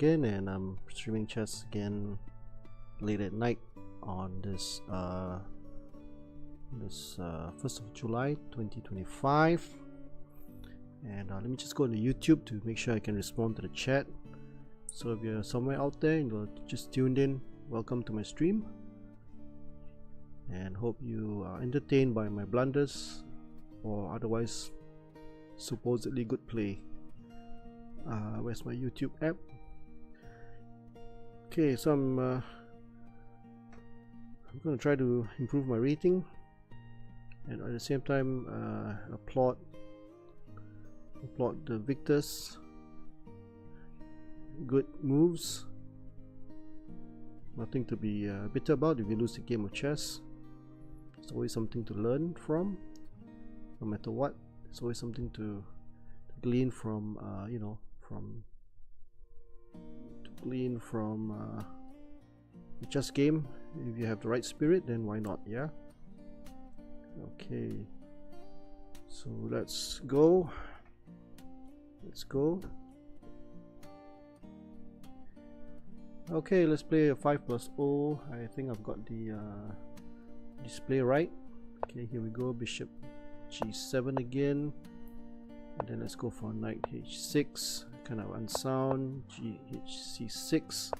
again, and I'm streaming chess again late at night on this 1st of July 2025. And let me just go to YouTube to make sure I can respond to the chat. So if you're somewhere out there and you're just tuned in, welcome to my stream, and hope you are entertained by my blunders or otherwise supposedly good play. Where's my YouTube app? Okay, so I'm going to try to improve my rating, and at the same time applaud the victors. Good moves, nothing to be bitter about. If you lose a game of chess, it's always something to learn from. No matter what, it's always something to glean from, the chess game. If you have the right spirit, then why not? Yeah. Okay, so let's go. Okay, let's play a 5+0. I think I've got the display right. Okay, here we go. Bishop G7 again, and then let's go for knight H6, kind of unsound. GHC6,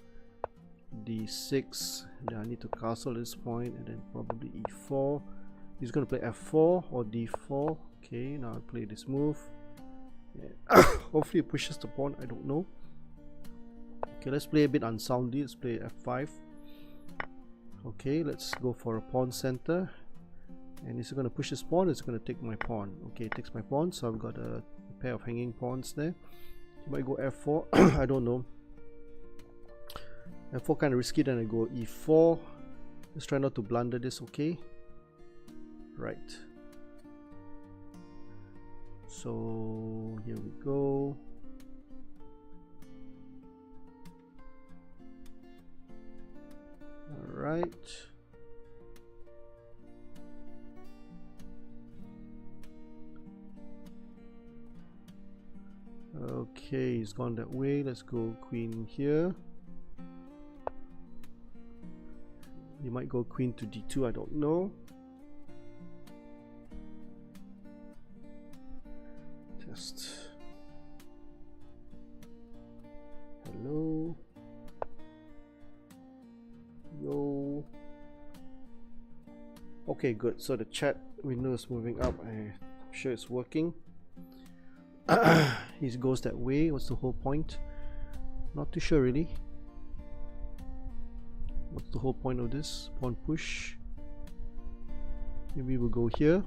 D6, then I need to castle at this point, and then probably E4. He's going to play F4 or D4. Okay, now I play this move. Yeah. Hopefully it pushes the pawn, I don't know. Okay, let's play a bit unsoundly. Let's play F5. Okay, let's go for a pawn center, and he's going to push his pawn. It's going to take my pawn. Okay, it takes my pawn, so I've got a pair of hanging pawns there. He might go F4. I don't know. F4 kind of risky. Then I go E4. Let's try not to blunder this. Okay, right. So here we go. All right. Okay, he's gone that way. Let's go queen here. He might go queen to D2. I don't know. Hello. Yo. Okay, good. So the chat window is moving up. I'm sure it's working. He goes that way. What's the whole point? Not too sure really. What's the whole point of this? Pawn push. Maybe we'll go here.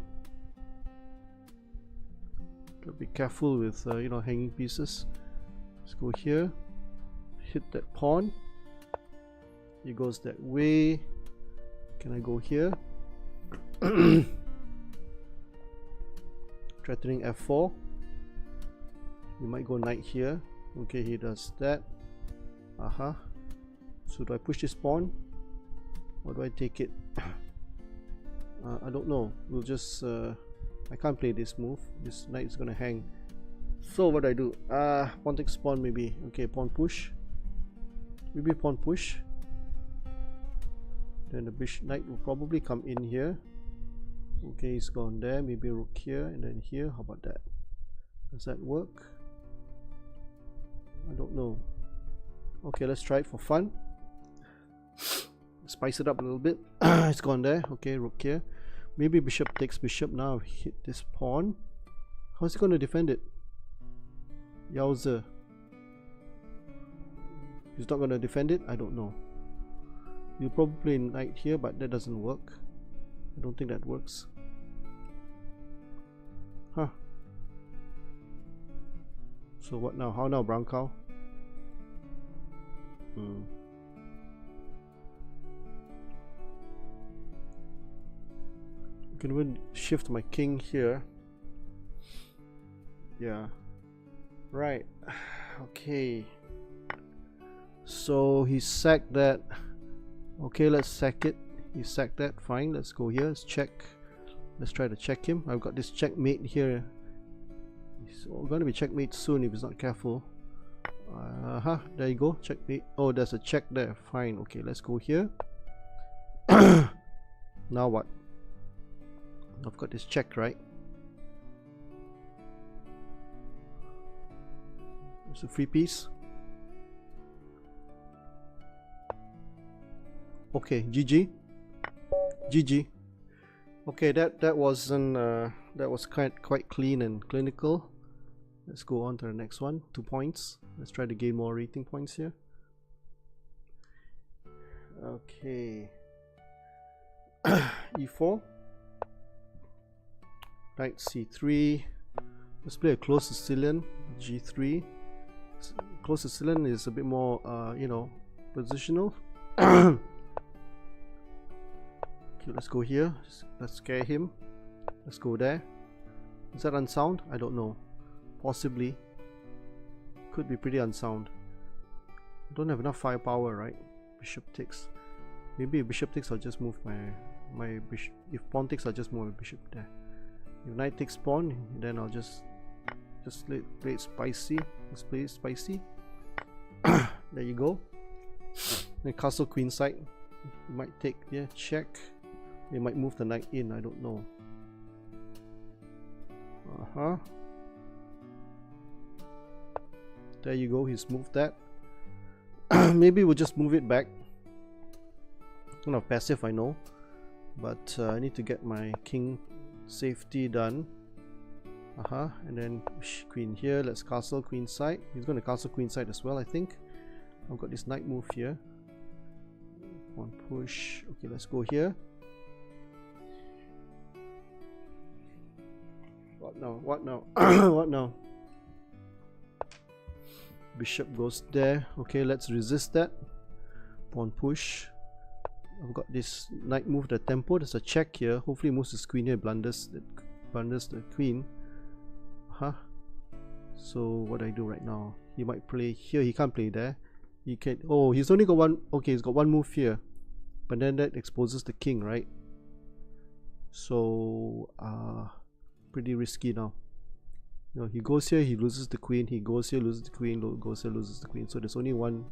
Gotta be careful with hanging pieces. Let's go here. Hit that pawn. He goes that way. Can I go here? Threatening F4. He might go knight here. Okay, he does that. So do I push this pawn, or do I take it? I don't know. We'll just I can't play this move. This knight is gonna hang. So what do I do? Pawn takes pawn maybe. Okay, pawn push. Maybe pawn push. Then the bishop knight will probably come in here. Okay, he's gone there. Maybe rook here and then here. How about that? Does that work? I don't know. Okay, let's try it for fun. Spice it up a little bit. It's gone there. Okay, rook here. Maybe bishop takes bishop. Now hit this pawn. How's he going to defend it? Yowza. He's not going to defend it? I don't know. You'll probably play knight here, but that doesn't work. I don't think that works. Huh. So what now? How now, brown cow? I can even shift my king here. Yeah. Right. Okay. So he sacked that. Okay, let's sack it. He sacked that. Fine. Let's go here. Let's check. Let's try to check him. I've got this checkmate here. He's going to be checkmate soon if he's not careful. There you go, checkmate. Oh, there's a check there, fine. Okay, let's go here. Now what? I've got this check, right? It's a free piece. Okay, GG. GG. Okay, that wasn't that was quite clean and clinical. Let's go on to the next one. 2 points. Let's try to gain more rating points here. Okay. E4. Knight C3. Let's play a close Sicilian. G3. Close Sicilian is a bit more, you know, positional. Okay, let's go here. Let's scare him. Let's go there. Is that unsound? I don't know. Possibly. Could be pretty unsound. I don't have enough firepower, right? Bishop takes. Maybe if bishop takes, I'll just move my bishop. If pawn takes, I'll just move my bishop there. If knight takes pawn, then I'll just play it spicy. Let's play it spicy. There you go. Then castle queen side. You might take, yeah, check. They might move the knight in, I don't know. There you go, he's moved that. Maybe we'll just move it back. Kind of passive, I know, but I need to get my king safety done. And then queen here. Let's castle queen side. He's going to castle queen side as well, I think. I've got this knight move here. One push. Okay, let's go here. What now? What now? What now? Bishop goes there. Okay, let's resist that. Pawn push. I've got this knight move the tempo. There's a check here. Hopefully moves his queen here. Blunders the queen. So what do I do right now? He might play here. He can't play there. He can. Oh, he's only got one. Okay, he's got one move here, but then that exposes the king, right? So pretty risky now. You know, he goes here, he loses the queen. He goes here, loses the queen. Goes here, loses the queen. So there's only one.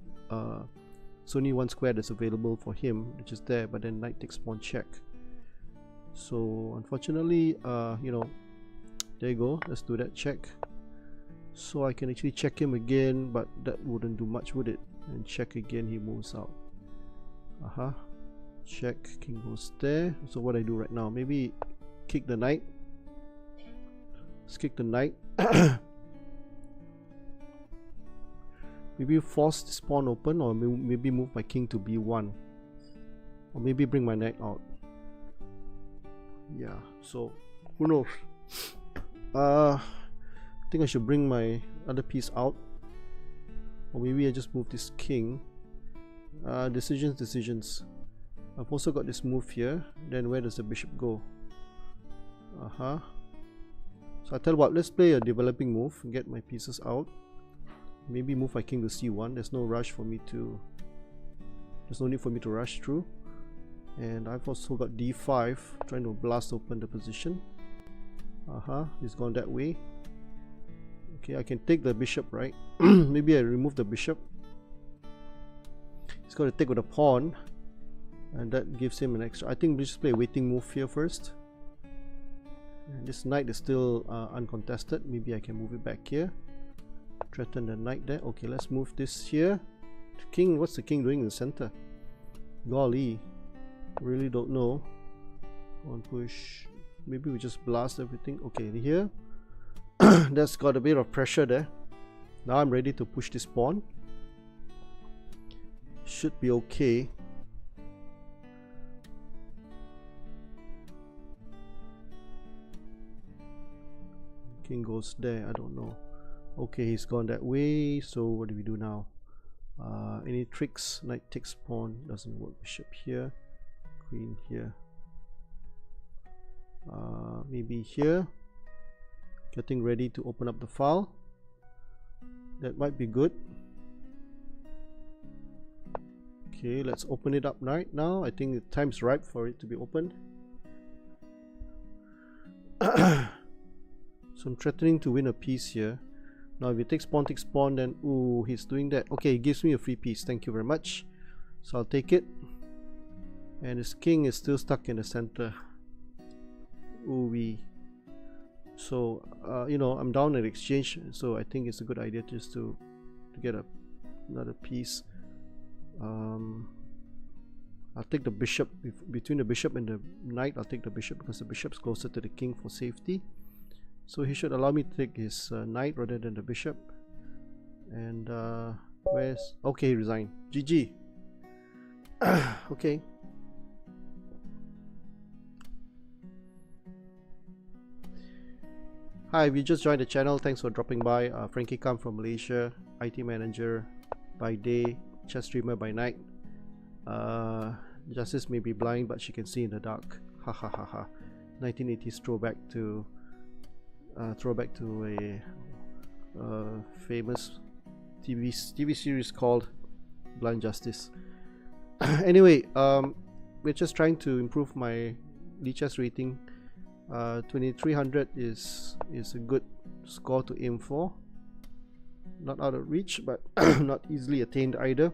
It's only one square that's available for him, which is there. But then knight takes pawn check. So unfortunately, you know, there you go. Let's do that check. So I can actually check him again, but that wouldn't do much, would it? And check again, he moves out. Check, king goes there. So what I do right now? Maybe kick the knight. Let's kick the knight. Maybe force this pawn open, or maybe move my king to b1, or maybe bring my knight out. Yeah, so who knows? I think I should bring my other piece out, or maybe I just move this king. Decisions. I've also got this move here. Then where does the bishop go? So I tell you what, let's play a developing move, get my pieces out. Maybe move my king to c1. There's no rush for me to. There's no need for me to rush through. And I've also got d5, trying to blast open the position. He's gone that way. Okay, I can take the bishop, right? Maybe I remove the bishop. He's got to take with a pawn, and that gives him an extra. I think we just play a waiting move here first. And this knight is still uncontested. Maybe I can move it back here. Threaten the knight there. Okay, let's move this here. The king, what's the king doing in the center? Golly, really don't know. One push. Maybe we just blast everything. Okay, here. That's got a bit of pressure there. Now I'm ready to push this pawn. Should be okay. King goes there. I don't know. Okay, he's gone that way. So what do we do now? Any tricks? Knight takes pawn. Doesn't work. Bishop here. Queen here. Maybe here. Getting ready to open up the file. That might be good. Okay, let's open it up right now. I think the time's ripe for it to be opened. So I'm threatening to win a piece here. Now if he takes pawn, then ooh, he's doing that. Okay, he gives me a free piece. Thank you very much. So I'll take it. And his king is still stuck in the center. Ooh wee. So you know, I'm down at exchange, so I think it's a good idea just to get another piece. I'll take the bishop. Between the bishop and the knight, I'll take the bishop because the bishop's closer to the king for safety. So he should allow me to take his knight rather than the bishop. And where's... okay, he resigned. GG. Okay. Hi, if you just joined the channel, thanks for dropping by. Frankie Kam from Malaysia, IT manager by day, chess streamer by night. Justice may be blind, but she can see in the dark. Ha ha ha ha. 1980s throwback to a famous TV series called Blind Justice. Anyway, we're just trying to improve my chess rating. 2300 is a good score to aim for. Not out of reach, but not easily attained either.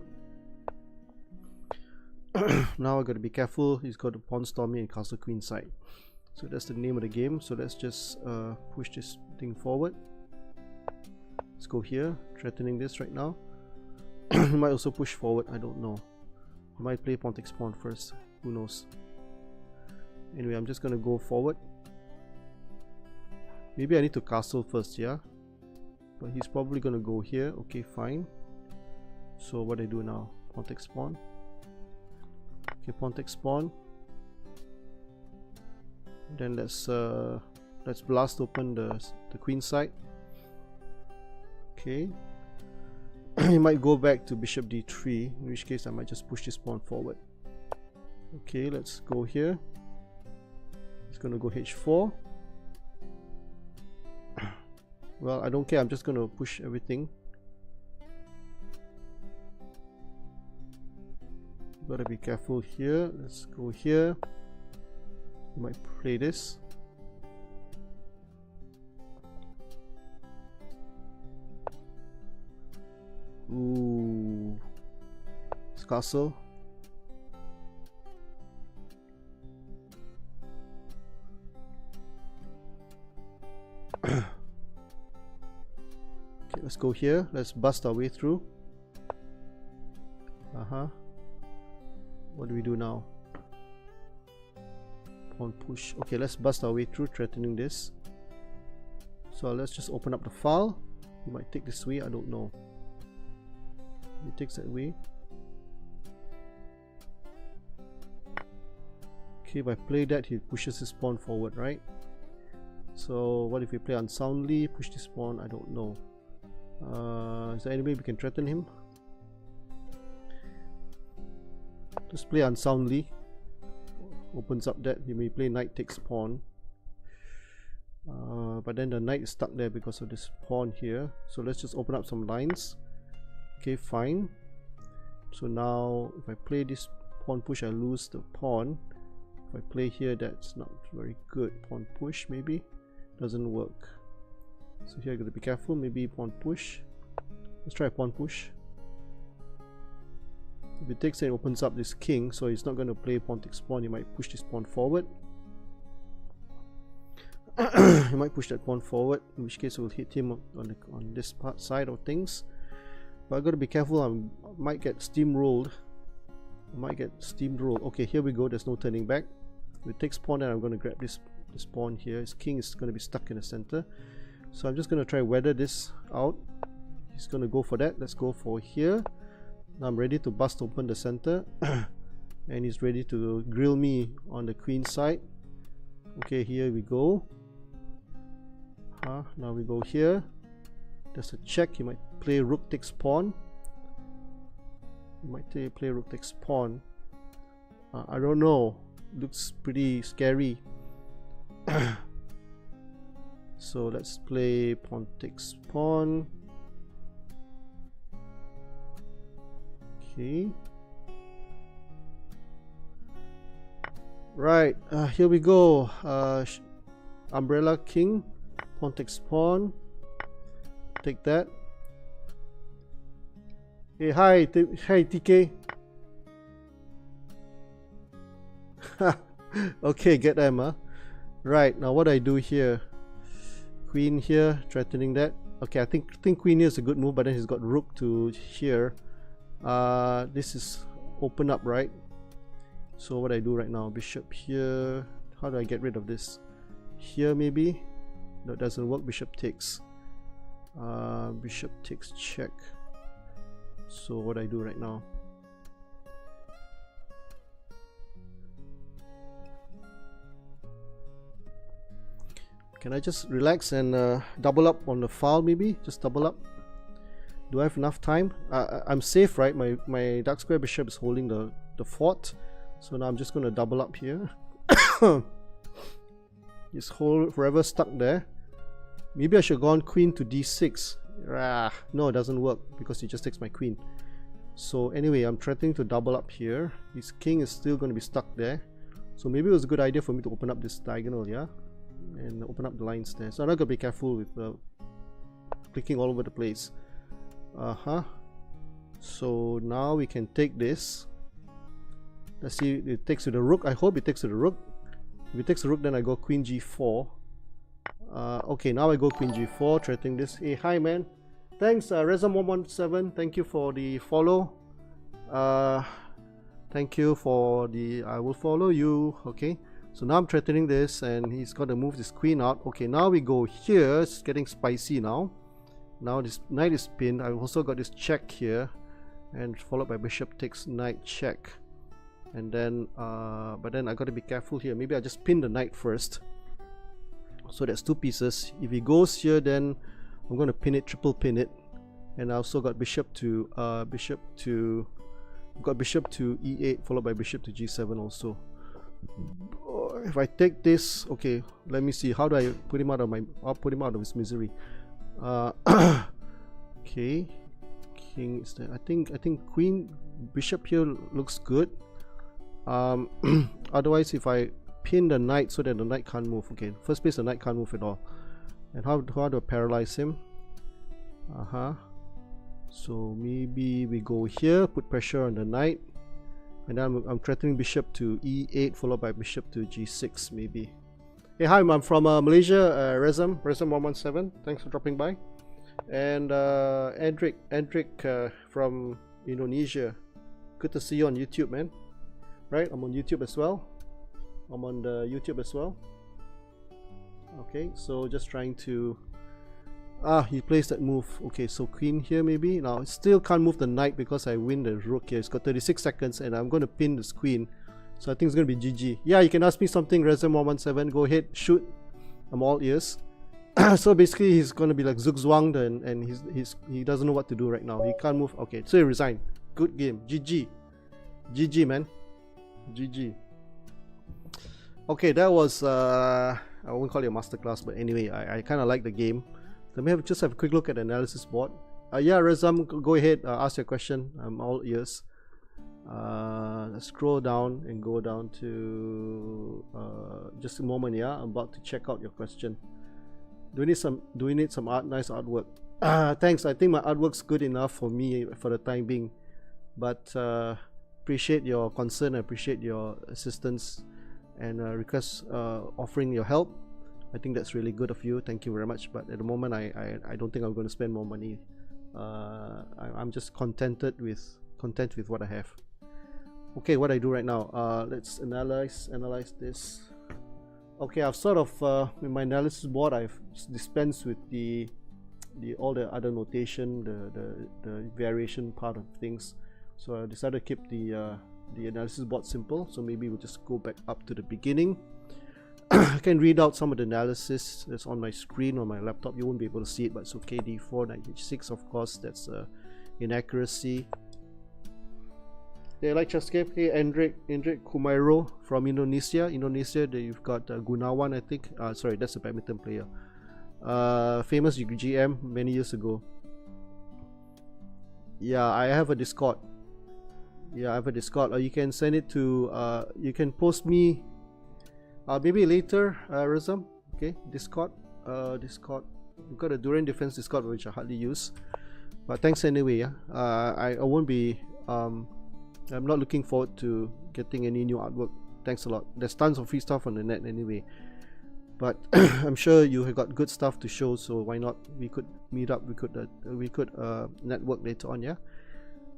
Now I gotta be careful. He's got a pawn storm me and castle queen side. So that's the name of the game. So let's just push this thing forward. Let's go here, threatening this right now. He might also push forward, I don't know. He might play pawn takes pawn first, who knows. Anyway, I'm just gonna go forward. Maybe I need to castle first, yeah? But he's probably gonna go here. Okay, fine. So what do I do now? Pawn takes pawn. Okay, pawn takes pawn. Then let's blast open the queen side. Okay. He might go back to bishop d3, in which case I might just push this pawn forward. Okay, let's go here. He's gonna go h4. Well, I don't care, I'm just gonna push everything. Gotta be careful here. Let's go here. You might play this. Ooh, it's castle. Okay, let's go here. Let's bust our way through. What do we do now? Pawn push. Okay, let's bust our way through, threatening this. So let's just open up the file. He might take this way, I don't know. He takes that way. Okay, if I play that, he pushes his pawn forward, right? So what if we play unsoundly, push this pawn? I don't know. Is there any way we can threaten him? Just play unsoundly. Opens up that he may play knight takes pawn. But then the knight is stuck there because of this pawn here. So let's just open up some lines. Okay, fine. So now if I play this pawn push, I lose the pawn. If I play here, that's not very good. Pawn push maybe doesn't work. So here I gotta be careful. Maybe pawn push. Let's try a pawn push. If it takes, it opens up this king, so he's not going to play pawn takes pawn. He might push this pawn forward. He might push that pawn forward, in which case we'll hit him on this side of things. But I got to be careful. I might get steamrolled. Okay, here we go. There's no turning back. If it takes pawn, then I'm going to grab this pawn here. His king is going to be stuck in the center. So I'm just going to try weather this out. He's going to go for that. Let's go for here. Now I'm ready to bust open the center. And he's ready to grill me on the queen side. Okay, here we go. Now we go here. There's a check. He might play rook takes pawn. He might play rook takes pawn. I don't know. Looks pretty scary. So let's play pawn takes pawn. Okay. Right, here we go. Umbrella king, pawn takes pawn. take that. Hey, hi, hey TK. Okay, get them, huh? Right, now what I do here? Queen here, threatening that. Okay, I think queen here is a good move, but then he's got rook to here. This is open up, right? So what I do right now, bishop here. How do I get rid of this? Here maybe? No, it doesn't work. Bishop takes. Bishop takes check. So what I do right now? Can I just relax and double up on the file maybe? Just double up. Do I have enough time? I'm safe, right? My dark square bishop is holding the fort. So now I'm just going to double up here. Just hold forever stuck there. Maybe I should have gone queen to d6. No, it doesn't work because he just takes my queen. So anyway, I'm threatening to double up here. His king is still going to be stuck there. So maybe it was a good idea for me to open up this diagonal, yeah? And open up the lines there. So I'm not going to be careful with clicking all over the place. So now we can take this. Let's see, it takes to the rook. I hope it takes to the rook. If it takes the rook, then I go queen g4. Okay, now I go queen g4, threatening this. Hey, hi man. Thanks, Resum117. Thank you for the follow. Thank you for the. I will follow you. Okay. So now I'm threatening this, and he's got to move this queen out. Okay, now we go here. It's getting spicy now. Now this knight is pinned. I've also got this check here, and followed by bishop takes knight check. And then, but then I got to be careful here. Maybe I just pin the knight first. So that's two pieces. If he goes here, then I'm going to pin it, triple pin it. And I also got bishop to e8, followed by bishop to g7 also. If I take this, okay, let me see. How do I put him out of I'll put him out of his misery. Okay, king is there. I think queen bishop here looks good. Otherwise, if I pin the knight so that the knight can't move. Okay, first place the knight can't move at all. And how do I paralyze him? So maybe we go here, put pressure on the knight. And then I'm threatening bishop to e8, followed by bishop to g6 maybe. Hey, hi, I'm from Malaysia, Resum117. Thanks for dropping by. And Endrick from Indonesia. Good to see you on YouTube, man. Right, I'm on YouTube as well. I'm on the YouTube as well. Okay, so just trying to. He plays that move. Okay, so queen here maybe. Now, still can't move the knight because I win the rook here. It's got 36 seconds and I'm going to pin this queen. So I think it's going to be GG. Yeah, you can ask me something, Resum117. Go ahead, shoot. I'm all ears. So basically, he's going to be like Zugzwang and he doesn't know what to do right now. He can't move. Okay, so he resigned. Good game. GG. GG, man. GG. Okay, that was, I won't call it a masterclass, but anyway, I kind of like the game. Let me just have a quick look at the analysis board. Yeah, Rezam, go ahead, ask your question. I'm all ears. Let's scroll down and go down to just a moment. Yeah, I'm about to check out your question. Do we need some nice artwork? Thanks. I think my artwork's good enough for me for the time being. But appreciate your concern. I appreciate your assistance and request offering your help. I think that's really good of you. Thank you very much. But at the moment, I don't think I'm going to spend more money. I'm just content with what I have. Okay, what I do right now? Let's analyze this. Okay, I've sort of in my analysis board, I've dispensed with all the other notation, the variation part of things. So I decided to keep the analysis board simple. So maybe we'll just go back up to the beginning. I can read out some of the analysis that's on my screen on my laptop. You won't be able to see it, but it's okay. D4, knight h6, of course, that's inaccuracy. They like Chesscape. Hey, Endrick Kumairo from Indonesia. You've got Gunawan, I think. Sorry, that's a badminton player. Famous GM many years ago. Yeah, I have a Discord. You can send it to. You can post me. Maybe later, Razam. Okay, Discord. We've got a Durian Defense Discord which I hardly use, but thanks anyway. Yeah, I won't be. I'm not looking forward to getting any new artwork. Thanks a lot. There's tons of free stuff on the net anyway, but I'm sure you have got good stuff to show. So why not? We could meet up. We could network later on. Yeah.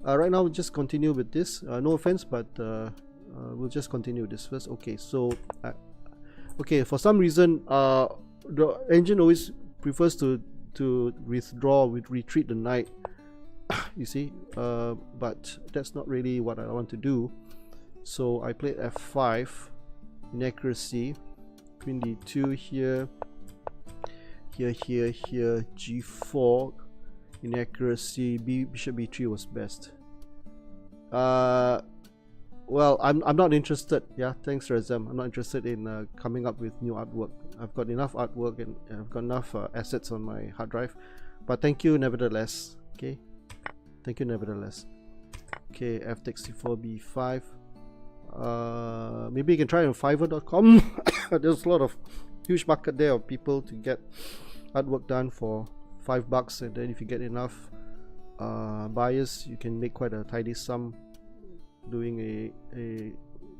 Right now we'll just continue with this. No offense, but we'll just continue this first. Okay. So okay. For some reason, the engine always prefers to retreat the knight. You see, but that's not really what I want to do. So I played f5, inaccuracy, queen d2 here, g4, inaccuracy, bishop b3 was best. Well, I'm not interested. Yeah, thanks Razam. I'm not interested in coming up with new artwork. I've got enough artwork and I've got enough assets on my hard drive. But thank you nevertheless. Okay, thank you nevertheless. Okay, f takes c4, b5. Maybe you can try on fiverr.com. There's a lot of huge market there of people to get artwork done for $5, and then if you get enough buyers, you can make quite a tidy sum doing a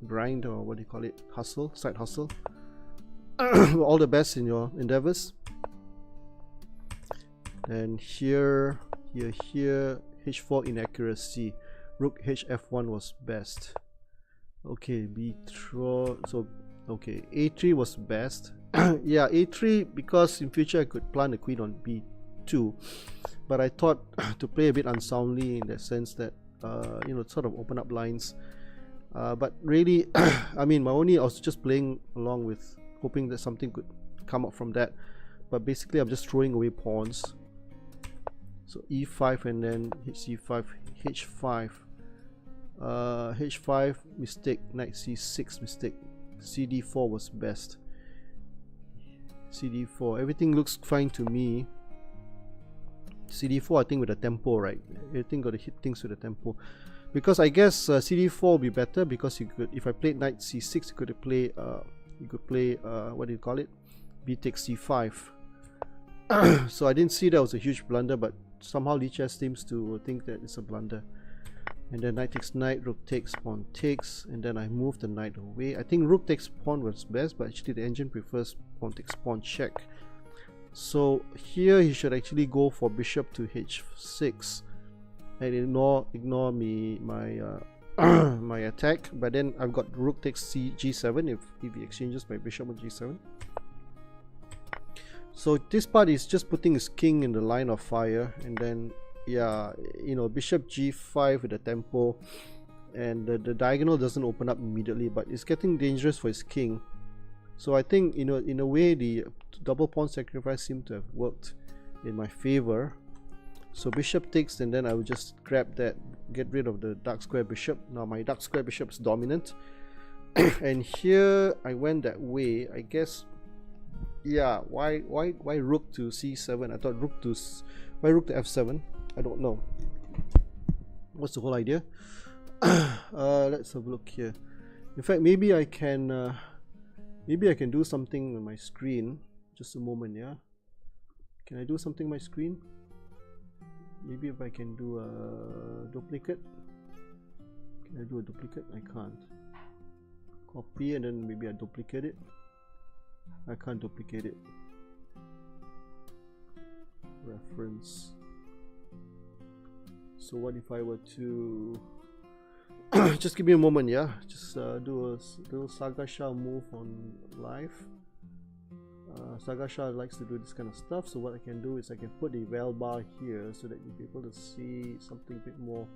grind, or what do you call it, hustle, side hustle. All the best in your endeavors. And here, h4 inaccuracy, rook hf1 was best. Okay, b3, so okay, a3 was best. Yeah, a3, because in future I could plant a queen on b2, but I thought to play a bit unsoundly in that sense that you know, sort of open up lines, but really I mean, I was just playing along with hoping that something could come up from that, but basically I'm just throwing away pawns. So e5 and then c5, h5, h5 mistake, knight c6 mistake, cd4 was best. cd4, everything looks fine to me. cd4, I think with the tempo, right? Everything got to hit things with the tempo, because I guess cd4 will be better, because you could, if I played knight c6, you could play what do you call it, b takes c5. So I didn't see that was a huge blunder, but somehow Lichess seems to think that it's a blunder. And then knight takes knight, rook takes, pawn takes, and then I move the knight away. I think rook takes pawn was best, but actually the engine prefers pawn takes pawn check. So here he should actually go for bishop to h6 and ignore my attack. But then I've got rook takes g7 if he exchanges my bishop on g7. So this part is just putting his king in the line of fire, and then yeah, you know, bishop g5 with the tempo, and the diagonal doesn't open up immediately, but it's getting dangerous for his king. So I think, you know, in a way the double pawn sacrifice seemed to have worked in my favor. So bishop takes, and then I will just grab that, get rid of the dark square bishop. Now my dark square bishop is dominant. And here I went that way, I guess. Yeah, why rook to c7? I thought why rook to f7? I don't know. What's the whole idea? Let's have a look here. In fact, maybe I can do something on my screen. Just a moment, yeah. Can I do something on my screen? Maybe if I can do a duplicate. Can I do a duplicate? I can't. Copy and then maybe I duplicate it. I can't duplicate it. Reference. So what if I were to just give me a moment, yeah? Just do a little Saga Shah move on live. Saga Shah likes to do this kind of stuff, so what I can do is I can put the val bar here so that you'll be able to see something a bit more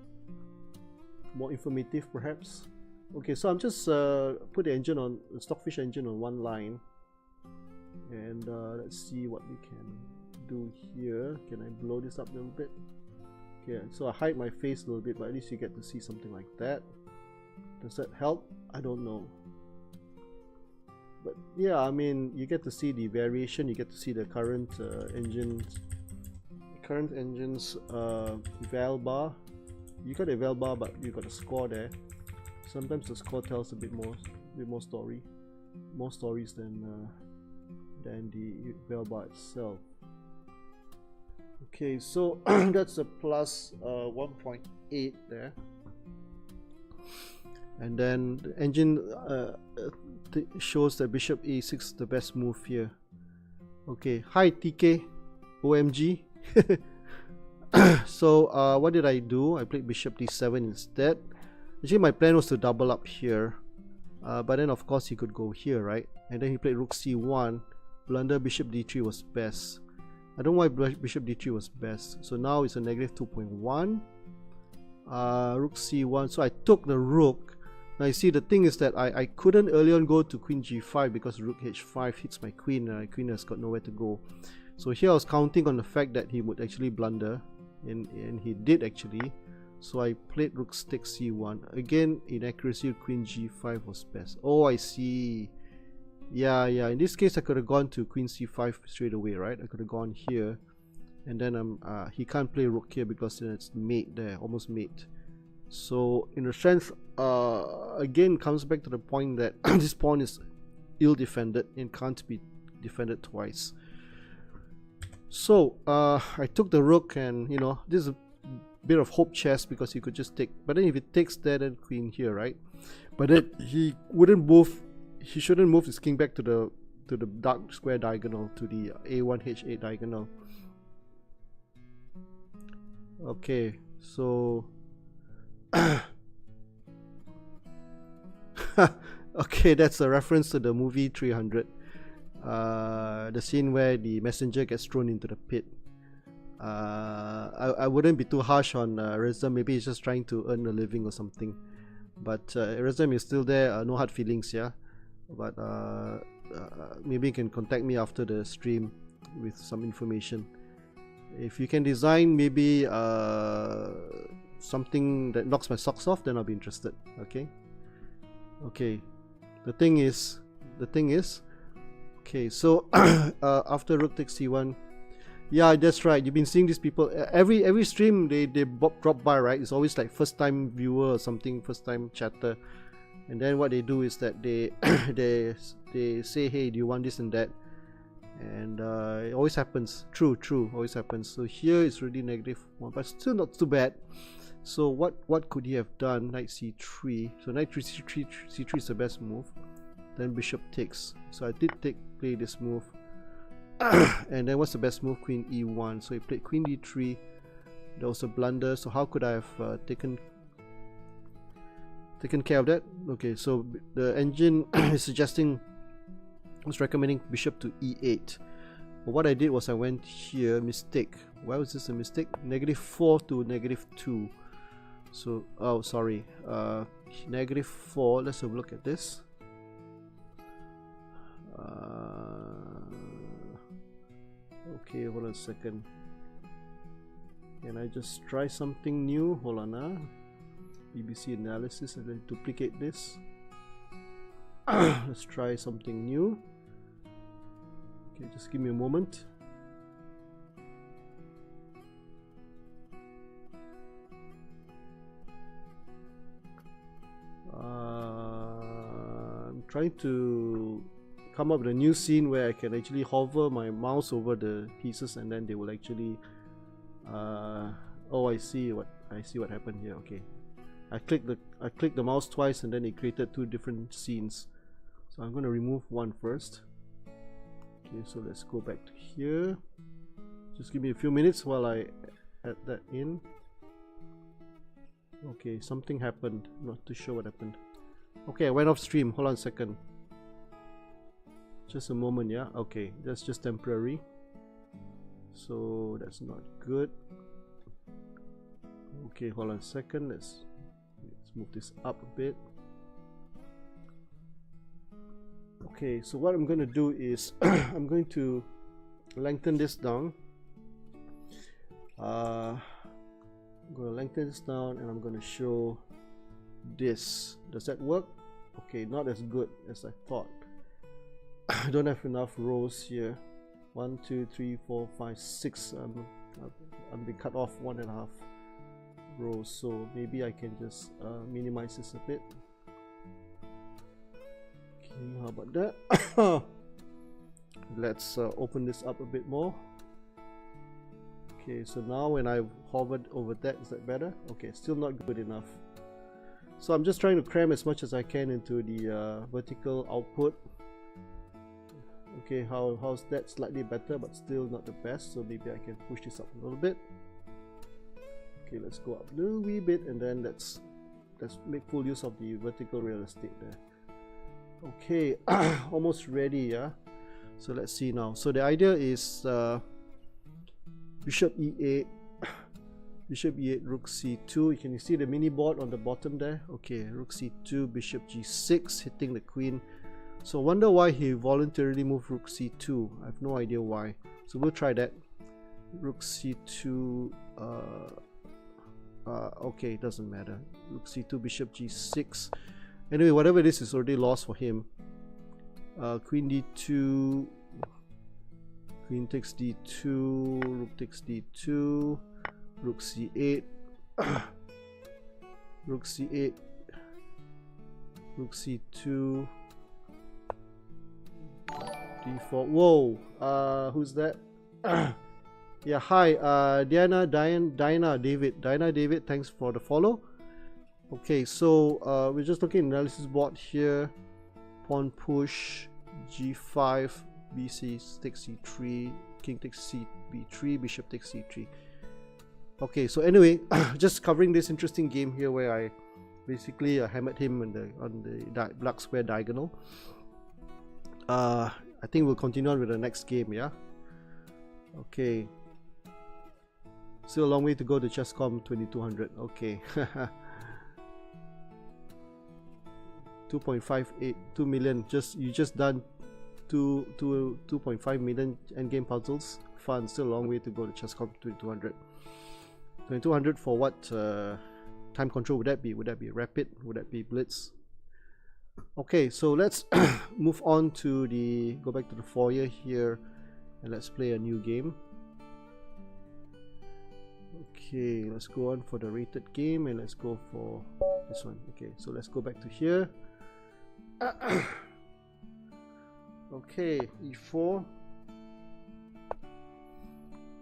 informative perhaps. Okay, so I'm just put the engine on the Stockfish engine on one line, and let's see what we can do here. Can I blow this up a little bit? Okay, so I hide my face a little bit, but at least you get to see something like that. Does that help? I don't know. But yeah, I mean, you get to see the variation, you get to see the current engine's val bar. You got a val bar, but you got a score there. Sometimes the score tells a bit more stories than the val bar itself. Okay, so that's a plus 1.8 there. And then the engine shows that bishop a6 is the best move here. Okay, hi TK, OMG. So what did I do? I played bishop d7 instead. Actually my plan was to double up here, but then of course he could go here, right? And then he played rook c1. Blunder bishop d3 was best. I don't know why bishop d3 was best. So now it's a negative 2.1. Rook c1. So I took the rook. Now you see the thing is that I couldn't early on go to queen g5 because rook h5 hits my queen and my queen has got nowhere to go. So here I was counting on the fact that he would actually blunder, and he did actually. So I played rook takes c1. Again, inaccuracy, queen g5 was best. Oh, I see. Yeah, in this case I could have gone to queen c5 straight away, right? I could have gone here, and then he can't play rook here because then it's mate there, almost mate. So in a sense, again comes back to the point that this pawn is ill defended and can't be defended twice. So I took the rook, and you know, this is a bit of hope chess because he could just take, but then if it takes there, then queen here, right? But then he wouldn't move. He shouldn't move his king back to the dark square diagonal, to the a1 h8 diagonal. Okay, so okay, that's a reference to the movie 300, the scene where the messenger gets thrown into the pit. I wouldn't be too harsh on Rizam. Maybe he's just trying to earn a living or something, but Rizam is still there. No hard feelings, yeah. But maybe you can contact me after the stream with some information. If you can design maybe something that knocks my socks off, then I'll be interested. Okay. The thing is, okay, so after rook takes c1, yeah, that's right. You've been seeing these people every stream. They drop by, right? It's always like first time viewer or something, first time chatter. And then what they do is that they they say, hey, do you want this and that? And it always happens. True, always happens. So here it's really -1, but still not too bad. So what could he have done? Knight c3. So knight c3 is the best move. Then bishop takes. So I did play this move. And then what's the best move? Queen e1. So he played queen d3. That was a blunder. So how could I have taken care of that? Okay, so the engine is suggesting, was recommending bishop to e8. But what I did was I went here, mistake. Why was this a mistake? -4 to -2. So, oh sorry, -4. Let's have a look at this. Okay, hold on a second. Can I just try something new? Hold on, BBC analysis, and then duplicate this. Let's try something new. Okay, just give me a moment. I'm trying to come up with a new scene where I can actually hover my mouse over the pieces and then they will actually oh, I see what happened here. Okay, I clicked the mouse twice and then it created two different scenes. So I'm going to remove one first. Okay, so let's go back to here. Just give me a few minutes while I add that in. Okay, something happened. Not too sure what happened. Okay, I went off stream. Hold on a second. Just a moment, yeah. Okay, that's just temporary. So that's not good. Okay, hold on a second. Let's move this up a bit. Okay, so what I'm going to do is I'm going to lengthen this down. I'm going to lengthen this down and I'm going to show this. Does that work? Okay, not as good as I thought. I don't have enough rows here. 1, 2, 3, 4, 5, 6. I'm being cut off 1.5 rows, so maybe I can just minimize this a bit. Okay, how about that? Let's open this up a bit more. Okay, so now when I hovered over that, is that better? Okay, still not good enough. So I'm just trying to cram as much as I can into the vertical output. Okay, how's that? Slightly better, but still not the best. So maybe I can push this up a little bit. Okay, let's go up a little wee bit, and then let's make full use of the vertical real estate there. Okay, almost ready, yeah. So let's see now. So the idea is bishop e8, bishop e8, rook c2. Can you see the mini board on the bottom there? Okay, rook c2, bishop g6, hitting the queen. So I wonder why he voluntarily moved rook c2. I have no idea why. So we'll try that. Rook c2. Okay, it doesn't matter. Rook c2, bishop g6. Anyway, whatever it is already lost for him. Queen d2, queen takes d2, rook takes d2, rook c8, rook c8, rook c2, d4. Whoa, who's that? Yeah, hi, Diana David, thanks for the follow. Okay, so we're just looking at the analysis board here. Pawn push, g5, bc takes c3, king takes c b3, bishop takes c3. Okay, so anyway, just covering this interesting game here where I basically hammered him on the black square diagonal. I think we'll continue on with the next game, yeah? Okay. Still a long way to go to Chesscom 2200. Okay. 2.58, 2 million. You just done 2.5 million endgame puzzles. Fun. Still a long way to go to Chesscom 2200. 2200 for what time control would that be? Would that be rapid? Would that be blitz? Okay, so let's move on to go back to the foyer here, and let's play a new game. Okay, let's go on for the rated game, and let's go for this one. Okay, so let's go back to here. Okay, e4.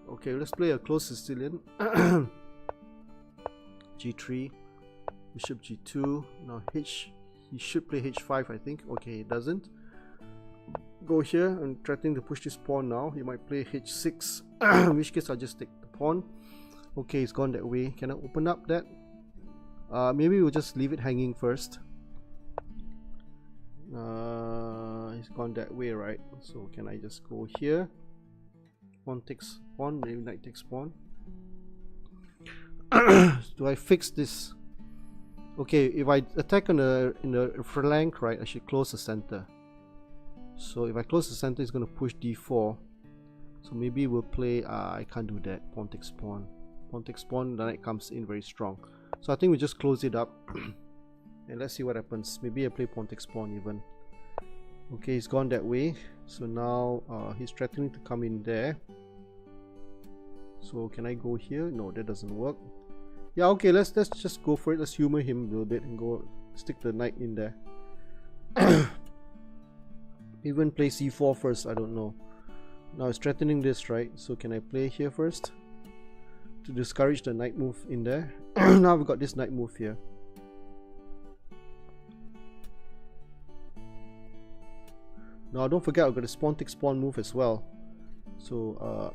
Okay, let's play a close Sicilian. g3, bishop g2. Now he should play h5, I think. Okay, he doesn't. Go here. I'm threatening to push this pawn now. He might play h6, in which case I'll just take the pawn. Okay, it's gone that way. Can I open up that? Maybe we'll just leave it hanging first. It's gone that way, right? So can I just go here? Pawn takes pawn, maybe knight takes pawn. Do I fix this? Okay, if I attack in the flank, right, I should close the center. So if I close the center, it's going to push d4. So maybe we'll play, I can't do that. Pawn takes pawn. Pawn takes pawn, the knight comes in very strong. So I think we just close it up. And let's see what happens. Maybe I play pawn takes pawn even. Okay, he's gone that way. So now he's threatening to come in there. So can I go here? No, that doesn't work. Yeah, okay, let's just go for it. Let's humor him a little bit and go stick the knight in there. Even play c4 first, I don't know. Now it's threatening this, right? So can I play here first to discourage the knight move in there? Now we've got this knight move here. Now don't forget I've got a pawn takes pawn move as well. So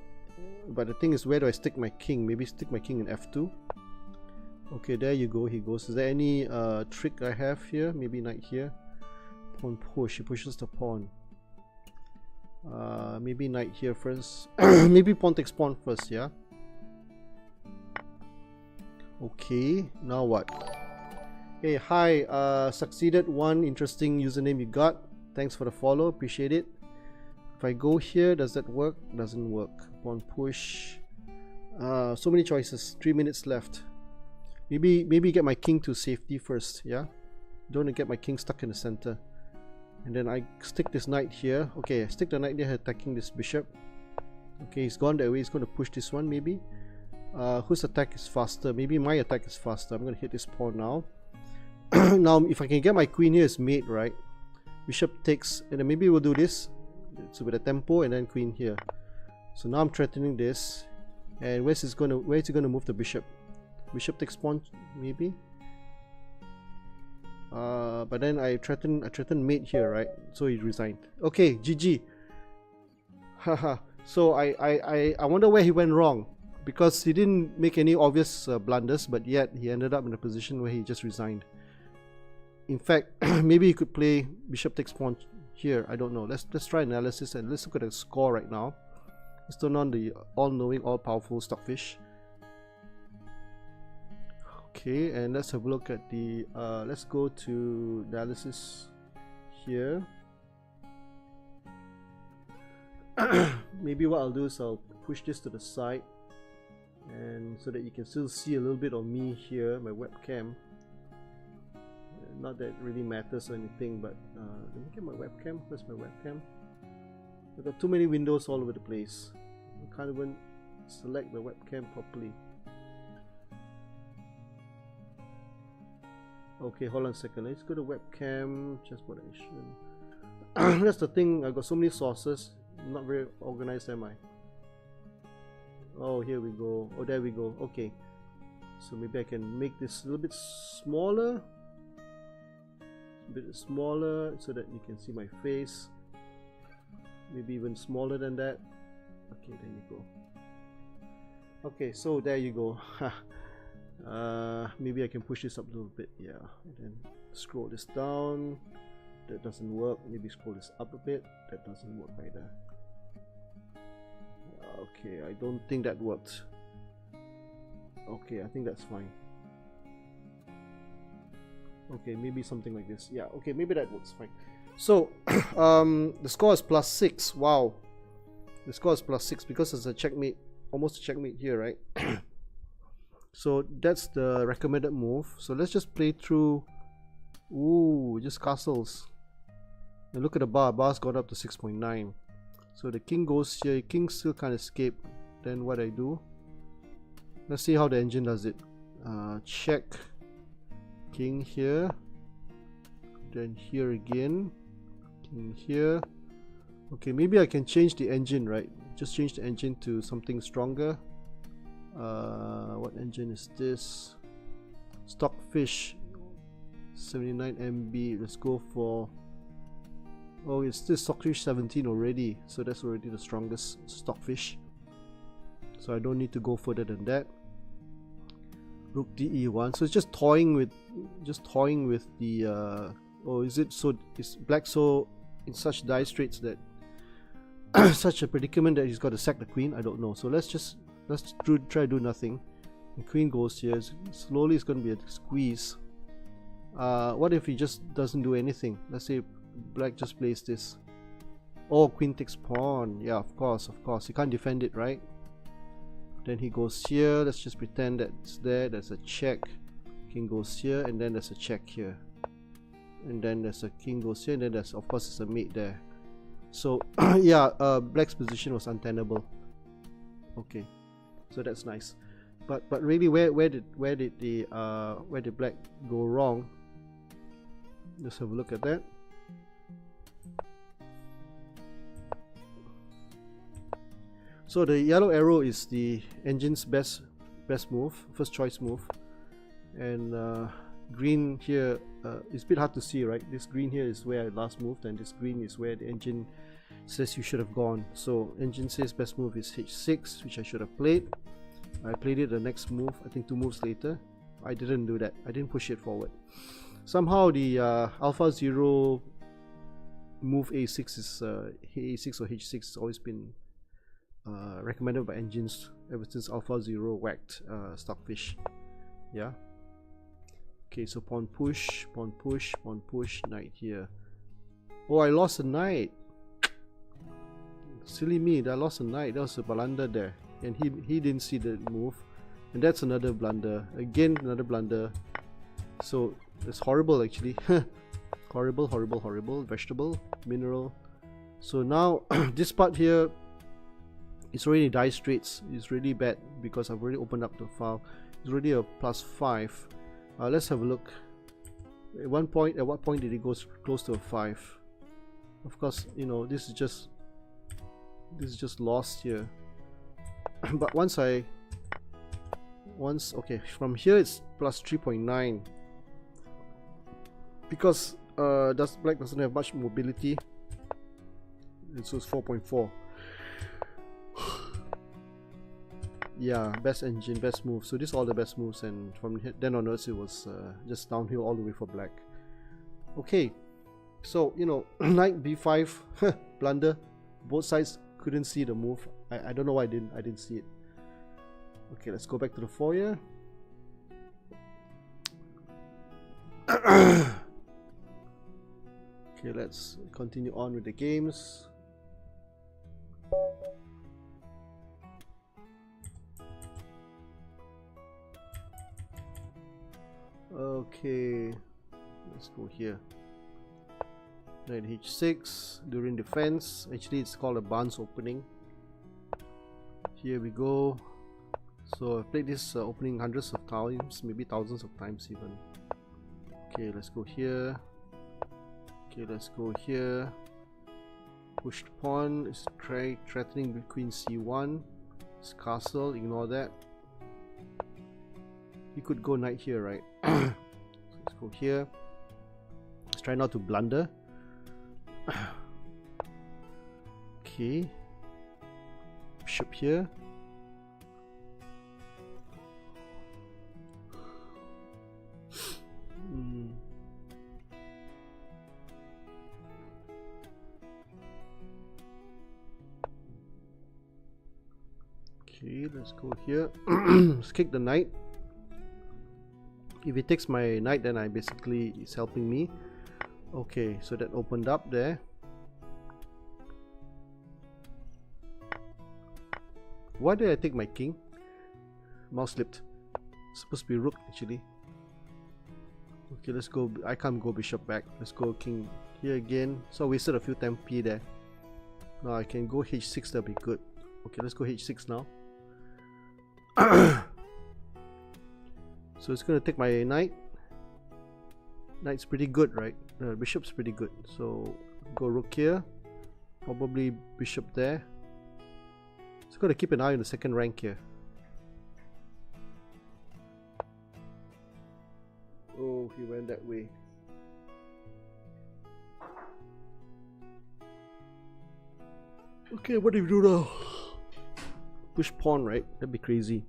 but the thing is, where do I stick my king? Maybe stick my king in f2. Okay, there you go, he goes. Is there any trick I have here? Maybe knight here. Pawn push, he pushes the pawn. Maybe knight here first. Maybe pawn takes pawn first, yeah? Okay, now what? Hey, hi, succeeded, one interesting username you got. Thanks for the follow, appreciate it. If I go here, does that work? Doesn't work. Pawn push. So many choices, 3 minutes left. Maybe get my king to safety first, yeah? Don't want to get my king stuck in the center. And then I stick this knight here. Okay, I stick the knight there attacking this bishop. Okay, he's gone that way. He's going to push this one maybe. Whose attack is faster? Maybe my attack is faster. I'm going to hit this pawn now. Now, if I can get my queen here, it's mate, right? Bishop takes, and then maybe we'll do this. So with a tempo and then queen here. So now I'm threatening this. And where's he gonna move the bishop? Bishop takes pawn, maybe. But then I threatened mate here, right? So he resigned. Okay, GG. Haha. So I wonder where he went wrong, because he didn't make any obvious blunders, but yet he ended up in a position where he just resigned. In fact, maybe he could play bishop takes pawn here. I don't know. Let's try analysis and let's look at the score right now. Let's turn on the all-knowing, all-powerful Stockfish. Okay, and let's have a look at the let's go to analysis here. Maybe what I'll do is I'll push this to the side, and so that you can still see a little bit of me here, my webcam. Not that it really matters or anything, but let me get my webcam. Where's my webcam? I've got too many windows all over the place. I can't even select the webcam properly. Okay, hold on a second. Let's go to webcam. Just what I should. That's the thing. I've got so many sources. I'm not very organized, am I? Oh, here we go. Oh, there we go. Okay. So maybe I can make this a little bit smaller. A bit smaller so that you can see my face. Maybe even smaller than that. Okay, there you go. Okay, so there you go. Maybe I can push this up a little bit. Yeah, and then scroll this down. That doesn't work. Maybe scroll this up a bit. That doesn't work either. Okay, I don't think that worked. Okay, I think that's fine. Okay, maybe something like this. Yeah, okay, maybe that works fine. So the score is +6. Wow, the score is +6 because it's a checkmate, almost a checkmate here, right? So that's the recommended move. So let's just play through. Ooh, just castles. And look at the bar. Bar's got up to 6.9. So the king goes here. King still can't escape. Then what I do? Let's see how the engine does it. Check. King here. Then here again. King here. Okay, maybe I can change the engine, right? Just change the engine to something stronger. What engine is this? Stockfish 79 MB. Let's go for, oh, it's this Stockfish 17 already, so that's already the strongest Stockfish, so I don't need to go further than that. Rook DE1. So it's just toying with the oh, is it so? Is black so in such dire straits that such a predicament that he's got to sack the queen? I don't know. So let's try to do nothing. The queen goes here. Slowly it's going to be a squeeze. What if he just doesn't do anything? Let's say black just plays this. Oh, queen takes pawn. Yeah, of course. He can't defend it, right? Then he goes here. Let's just pretend that it's there. There's a check. King goes here, and then there's a check here. And then there's a king goes here, and then there's, of course, there's a mate there. So yeah, black's position was untenable. Okay, so that's nice. But really, where did black go wrong? Let's have a look at that. So the yellow arrow is the engine's best move, first choice move, and green here is a bit hard to see, right? This green here is where I last moved, and this green is where the engine says you should have gone. So engine says best move is h6, which I should have played. I played it the next move, I think 2 moves later. I didn't do that. I didn't push it forward. Somehow the Alpha 0 move a6 is a6 or h6 has always been recommended by engines ever since Alpha 0 whacked Stockfish. Yeah. Okay, so pawn push, knight here. Oh, I lost a knight. Silly me, I lost a knight. That was a blunder there, and he didn't see the move, and that's another blunder. Again, another blunder. So it's horrible actually. horrible. Vegetable, mineral. So now this part here, it's already dire straits. It's really bad because I've already opened up the file. It's already a +5. Let's have a look. At what point did it go close to a 5? Of course, you know, this is just lost here. But okay, from here it's plus 3.9 because black doesn't have much mobility, and so it's 4.4. Yeah, best engine, best move. So these are all the best moves, and from then onwards it was just downhill all the way for black. Okay, so you know, knight b5 blunder. Both sides couldn't see the move. I don't know why I didn't see it. Okay, let's go back to the foyer. Okay, let's continue on with the games. Okay, let's go here. Knight h6, Durian Defense. Actually, it's called a Barnes opening. Here we go. So I've played this opening hundreds of times, maybe thousands of times even. Okay, let's go here. Okay, let's go here. Push the pawn. It's threatening with queen c1. It's castle, ignore that. He could go knight here, right? So let's go here. Let's try not to blunder. Okay. Bishop here. Okay, let's go here. Let's kick the knight. If he takes my knight, then it's helping me. Okay, so that opened up there. Why did I take my king? Mouse slipped. It's supposed to be rook actually. Okay, let's go. I can't go bishop back. Let's go king here again. So I wasted a few tempi there. Now I can go h6, that'll be good. Okay, let's go h6 now. So it's gonna take my knight. Knight's pretty good, right? Bishop's pretty good. So go rook here. Probably bishop there. It's gotta keep an eye on the second rank here. Oh, he went that way. Okay, what do we do now? Push pawn, right? That'd be crazy.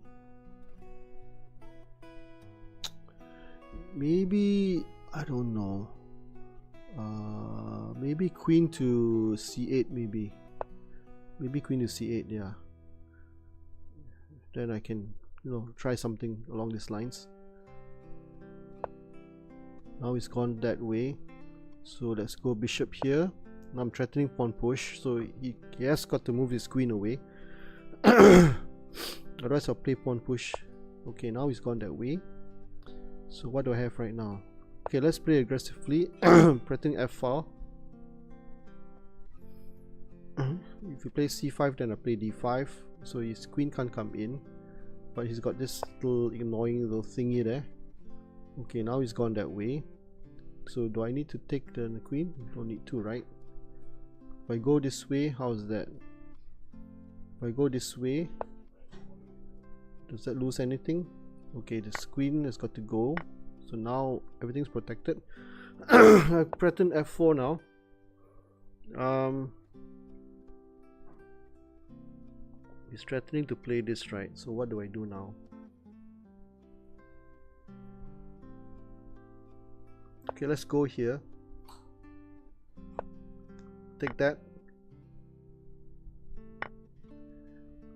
Maybe, I don't know. Maybe queen to c8, maybe. Maybe queen to c8, yeah. Then I can, you know, try something along these lines. Now he's gone that way. So let's go bishop here. Now I'm threatening pawn push, so he has got to move his queen away. Otherwise I'll play pawn push. Okay, now he's gone that way. So what do I have right now? Okay, let's play aggressively. Threatening f4. If you play c5, then I play d5. So his queen can't come in, but he's got this little annoying little thingy there. Okay, now he's gone that way. So do I need to take the queen? Don't need to, right? If I go this way, how's that? If I go this way, does that lose anything? Okay, this queen has got to go. So now everything's protected. I threaten f4 now. He's threatening to play this, right? So what do I do now? Okay, let's go here. Take that.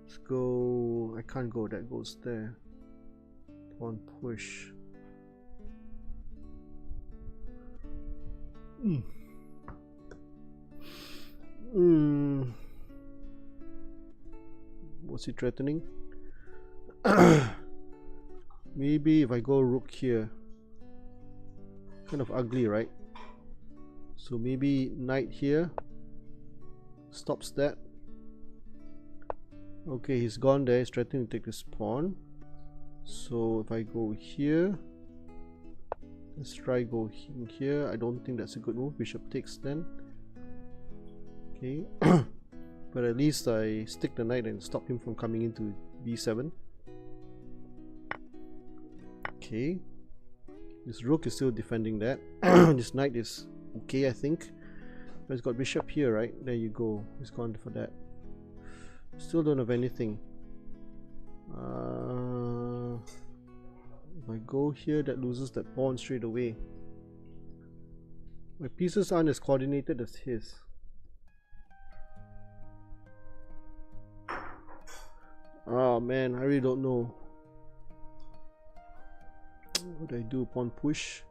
Let's go. I can't go. That goes there. Pawn push. What's he threatening? Maybe if I go rook here. Kind of ugly, right? So maybe knight here stops that. Okay, he's gone there. He's threatening to take this pawn. So if I go here, let's try go here. I don't think that's a good move. Bishop takes then. Okay. but at least I stick the knight and stop him from coming into b7. Okay, this rook is still defending that. This knight is okay, I think. But it's got bishop here, right? There you go. He's gone for that. Still don't have anything. If I go here, that loses that pawn straight away. My pieces aren't as coordinated as his. Oh man, I really don't know. What do I do? Pawn push.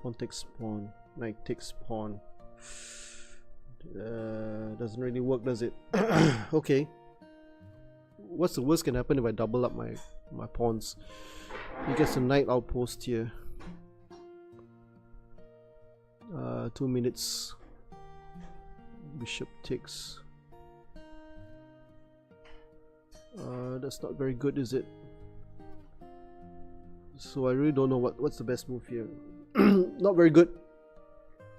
Pawn takes pawn. Knight takes pawn. Doesn't really work, does it? Okay. What's the worst can happen if I double up my pawns? He gets a knight outpost here. 2 minutes. Bishop takes. That's not very good, is it? So I really don't know what's the best move here. Not very good.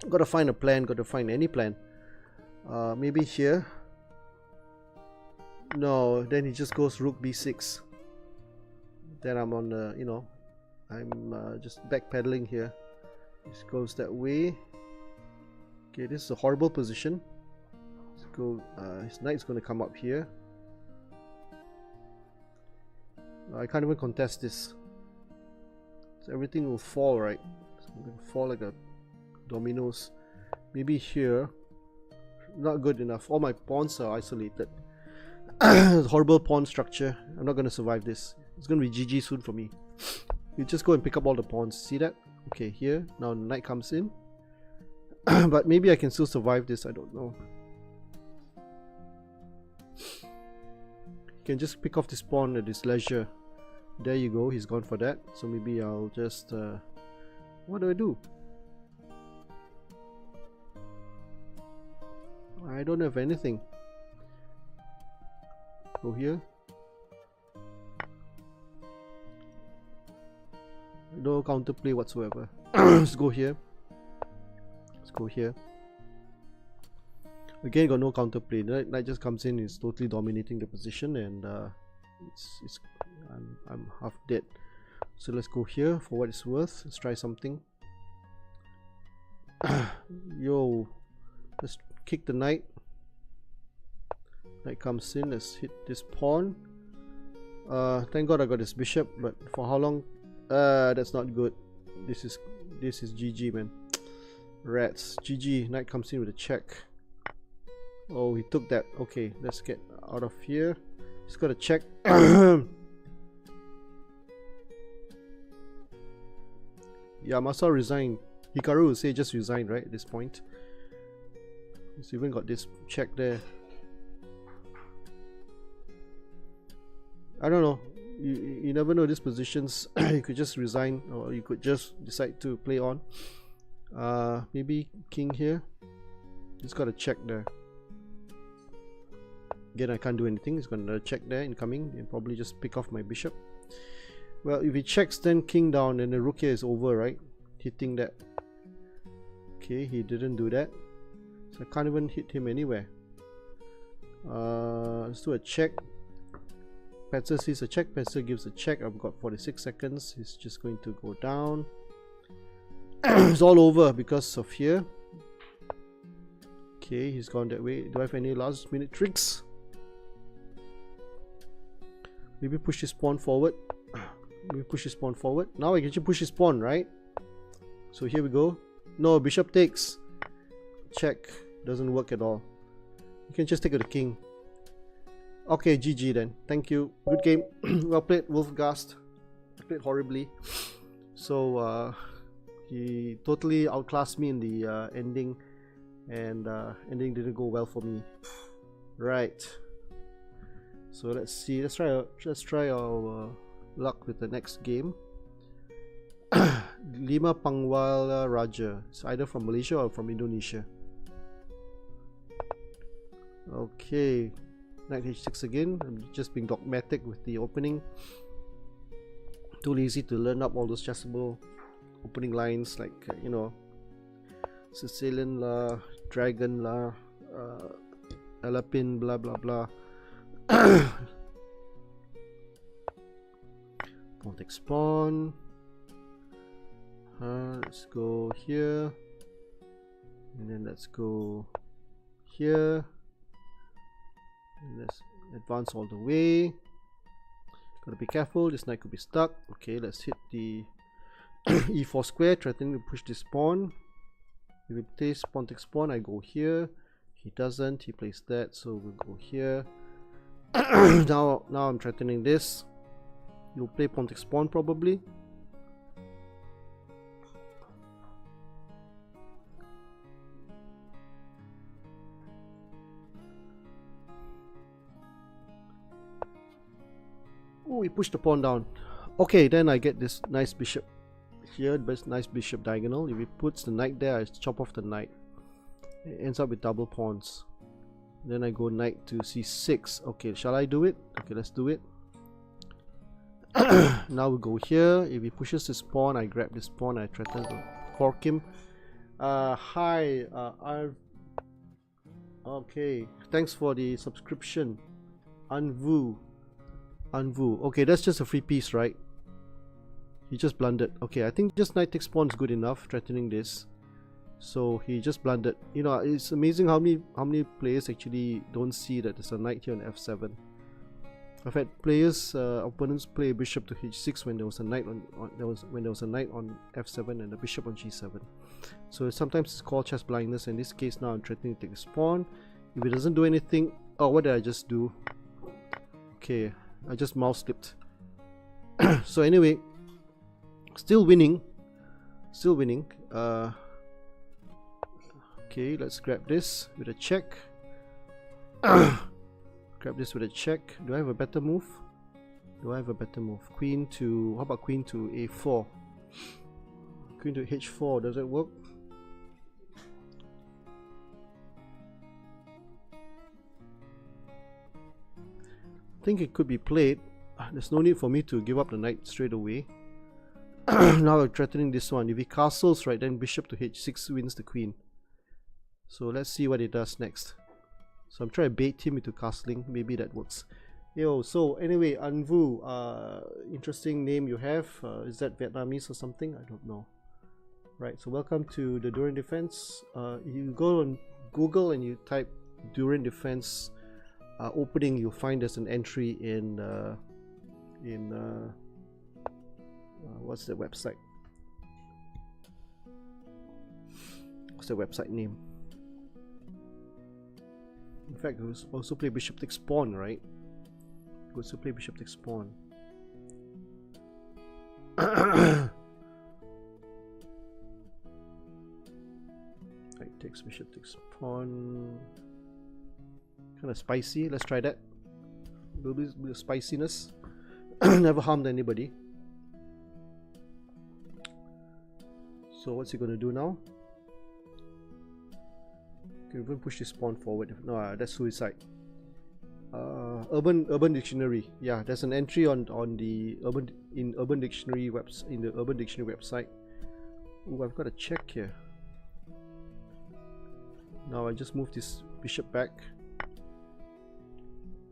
Gotta find a plan. Gotta find any plan. Maybe here. No, then he just goes rook b6. Then I'm on the, you know, I'm just backpedaling here. This goes that way. Okay, this is a horrible position. Let's go. His knight's going to come up here. I can't even contest this. So everything will fall, right? It's going to fall like a dominoes. Maybe here. Not good enough. All my pawns are isolated. Horrible pawn structure. I'm not going to survive this. It's going to be GG soon for me. You just go and pick up all the pawns. See that? Okay, here. Now the knight comes in. But maybe I can still survive this. I don't know. You can just pick off this pawn at his leisure. There you go. He's gone for that. So maybe I'll just... what do I do? I don't have anything. Go here. No counterplay whatsoever. Let's go here. Let's go here. Again, got no counterplay. Knight just comes in, is totally dominating the position, and I'm half dead. So let's go here for what it's worth. Let's try something. Yo, let's kick the knight. Knight comes in. Let's hit this pawn. Thank God I got this bishop, but for how long? That's not good. This is GG, man. Rats. GG. Knight comes in with a check. Oh, he took that. Okay, let's get out of here. He's got a check. Yamasa resigned. Hikaru will say just resign, right, at this point. He's even got this check there. I don't know. You never know these positions. You could just resign, or you could just decide to play on. Maybe king here. He's got a check there. Again, I can't do anything. He's got another check there incoming, and probably just pick off my bishop. Well, if he checks, then king down, and the rook here is over, right? Hitting that. Okay, he didn't do that, so I can't even hit him anywhere. Let's do a check. Petzer sees a check. Petzer gives a check. I've got 46 seconds. He's just going to go down. It's all over because of here. Okay, he's gone that way. Do I have any last minute tricks? Maybe push his pawn forward. Maybe push his pawn forward. Now I can actually push his pawn, right? So here we go. No, bishop takes. Check. Doesn't work at all. You can just take the king. Okay, GG then. Thank you. Good game. Well played, Wolfgast. I played horribly. So he totally outclassed me in the ending, and ending didn't go well for me. Right. So let's see. Let's try our luck with the next game. Lima Pangwala Raja. It's either from Malaysia or from Indonesia. Okay. Knight h6 again. I'm just being dogmatic with the opening. Too lazy to learn up all those chessable opening lines like you know, Sicilian la, Dragon la, Alapin, blah blah blah. Pawn takes pawn. Let's go here, and then let's go here, and let's advance all the way. Gotta be careful, this knight could be stuck. Okay, let's hit the e4 square, threatening to push this pawn. If he plays pawn takes pawn, I go here. He doesn't, he plays that, so we'll go here. now I'm threatening this. You'll play pawn takes pawn probably. Oh, we pushed the pawn down. Okay, then I get this nice bishop here, this nice bishop diagonal. If he puts the knight there, I chop off the knight. It ends up with double pawns. Then I go knight to c6. Okay, shall I do it? Okay, let's do it. Now we go here. If he pushes this pawn, I grab this pawn. I threaten to fork him. Hi, okay, thanks for the subscription, Anvu. Okay, that's just a free piece, right? He just blundered. Okay, I think just knight takes pawn is good enough, threatening this. So he just blundered. You know, it's amazing how many players actually don't see that there's a knight here on f7. I've had players, opponents play bishop to h6 when there was a knight when there was a knight on f7 and a bishop on g7. So sometimes it's called chess blindness. In this case, now I'm threatening to take this pawn. If it doesn't do anything, oh, what did I just do? Okay, I just mouse slipped. So anyway, still winning. Okay, let's grab this with a check. Grab this with a check. Do I have a better move? Queen to, how about queen to a4? Queen to h4, does it work? I think it could be played. There's no need for me to give up the knight straight away. Now I'm threatening this one. If he castles, right, then bishop to h6 wins the queen. So let's see what it does next. So I'm trying to bait him into castling. Maybe that works. Yo, so anyway, Anvu, interesting name you have. Is that Vietnamese or something? I don't know. Right, so welcome to the Durian Defense. You go on Google and you type Durian Defense opening, you'll find there's an entry in what's the website? What's the website name? In fact, we also play bishop takes pawn, right? We also play bishop takes pawn. Right, takes bishop takes pawn. Kind of spicy. Let's try that. A little bit of spiciness. Never harmed anybody. So what's he gonna do now? Can even push this pawn forward. No, that's suicide. Urban Dictionary. Yeah, there's an entry on the Urban Dictionary website. Oh, I've got a check here. Now I just move this bishop back.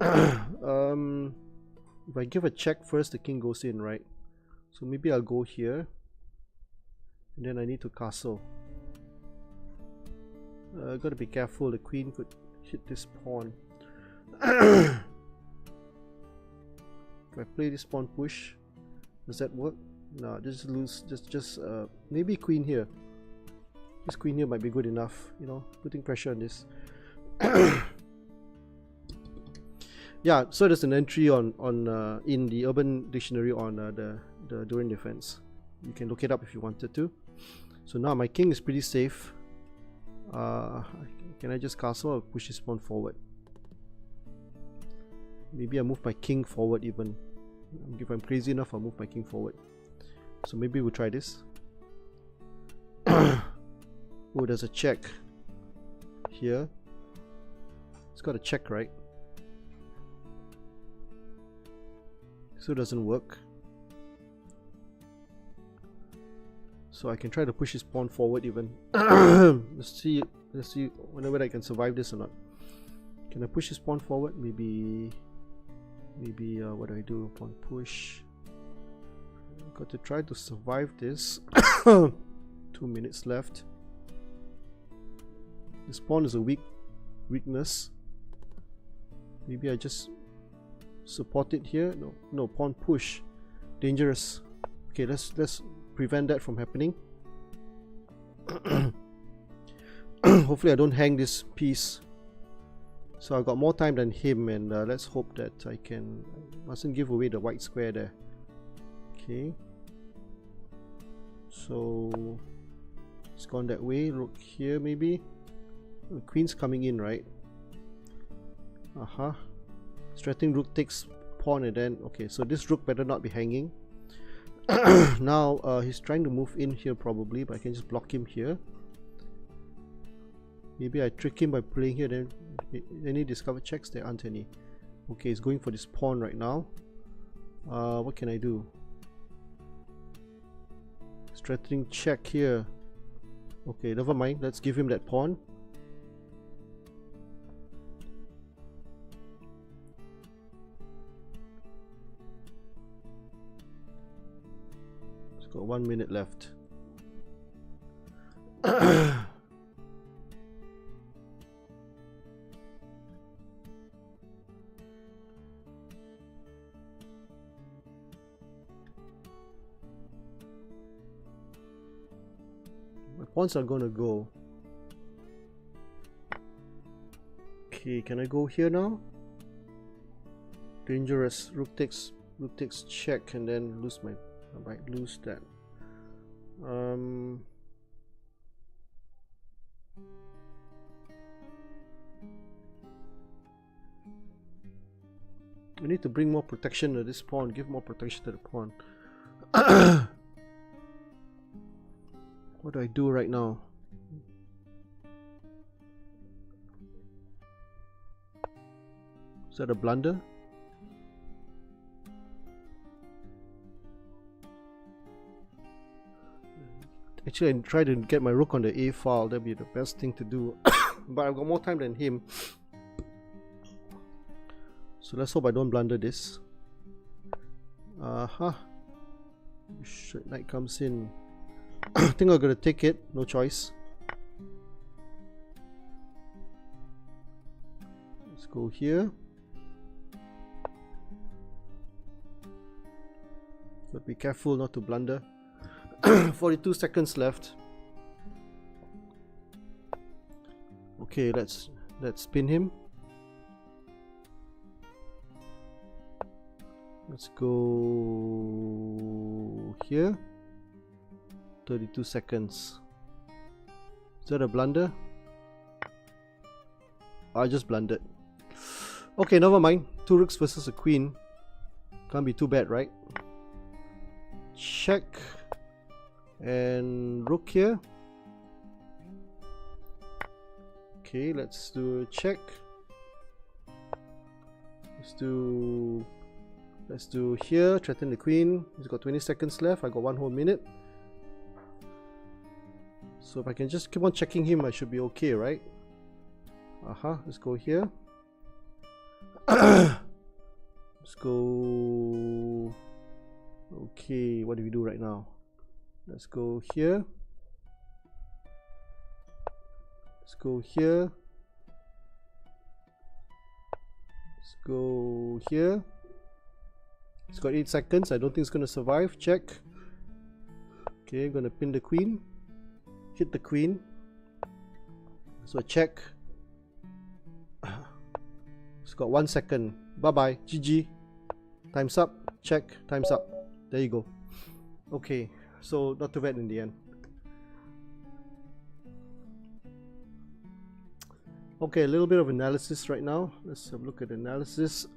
If I give a check first, the king goes in, right? So maybe I'll go here, and then I need to castle. Gotta be careful, the queen could hit this pawn. If I play this pawn push, does that work? No, just lose. Just maybe queen here. This queen here might be good enough, you know, putting pressure on this. Yeah, so there's an entry in the Urban Dictionary on the Durian Defense. You can look it up if you wanted to. So now my king is pretty safe. Can I just castle or push this pawn forward? Maybe I move my king forward even. If I'm crazy enough, I'll move my king forward. So maybe we'll try this. Oh, there's a check here. It's got a check, right? So it doesn't work. So I can try to push his pawn forward even. Let's see whether I can survive this or not. Can I push this pawn forward? Maybe what do I do? Pawn push. Got to try to survive this. 2 minutes left. This pawn is a weakness. Maybe I just support it here. No, pawn push. Dangerous. Okay, let's prevent that from happening. Hopefully I don't hang this piece. So I got more time than him, and let's hope that I mustn't give away the white square there. Okay. So it's gone that way. Rook here maybe. The queen's coming in, right? Threatening rook takes pawn, and then okay, so this rook better not be hanging. Now he's trying to move in here probably, but I can just block him here. Maybe I trick him by playing here, then any discovered checks? There aren't any. Okay, he's going for this pawn right now. What can I do? Threatening check here. Okay, never mind, let's give him that pawn. It's got 1 minute left. My pawns are gonna go. Okay, can I go here now? Dangerous. Rook takes check, and then lose my. I might lose that. I need to bring more protection to this pawn. Give more protection to the pawn. What do I do right now? Is that a blunder? Actually, I try to get my rook on the A file. That'd be the best thing to do. But I've got more time than him. So let's hope I don't blunder this. Knight comes in. I think I'm gonna take it. No choice. Let's go here. But be careful not to blunder. 42 seconds left. Okay, let's spin him. Let's go here. 32 seconds. Is that a blunder? I just blundered. Okay, never mind. 2 rooks versus a queen. Can't be too bad, right? Check. And rook here. Okay, let's do a check. Let's do here. Threaten the queen. He's got 20 seconds left. I got 1 whole minute. So if I can just keep on checking him, I should be okay, right? Let's go here. Let's go. Okay, what do we do right now? Let's go here. Let's go here. Let's go here. It's got 8 seconds. I don't think it's going to survive. Check. Okay, I'm going to pin the queen. Hit the queen. So check. It's got 1 second. Bye bye. GG. Time's up. Check. Time's up. There you go. Okay. So not too bad in the end. Okay, a little bit of analysis right now. Let's have a look at analysis.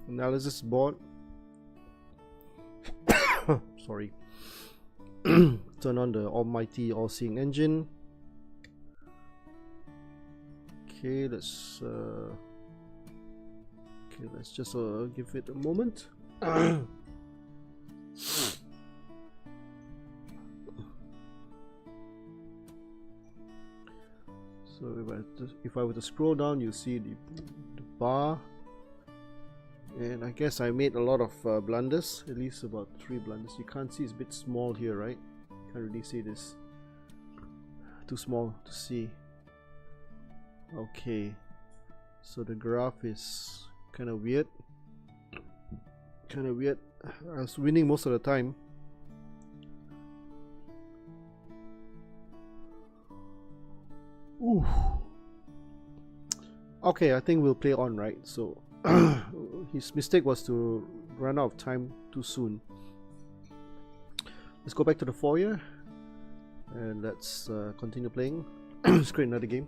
Analysis board. Sorry. Turn on the almighty all-seeing engine. Okay, let's just give it a moment. So if I were to scroll down, you see the bar, and I guess I made a lot of blunders, at least about 3 blunders. You can't see, it's a bit small here, right? Can't really see this. Too small to see. Okay, so the graph is kind of weird. I was winning most of the time. Ooh. Okay, I think we'll play on, right? So his mistake was to run out of time too soon. Let's go back to the foyer and let's continue playing. Let's create another game.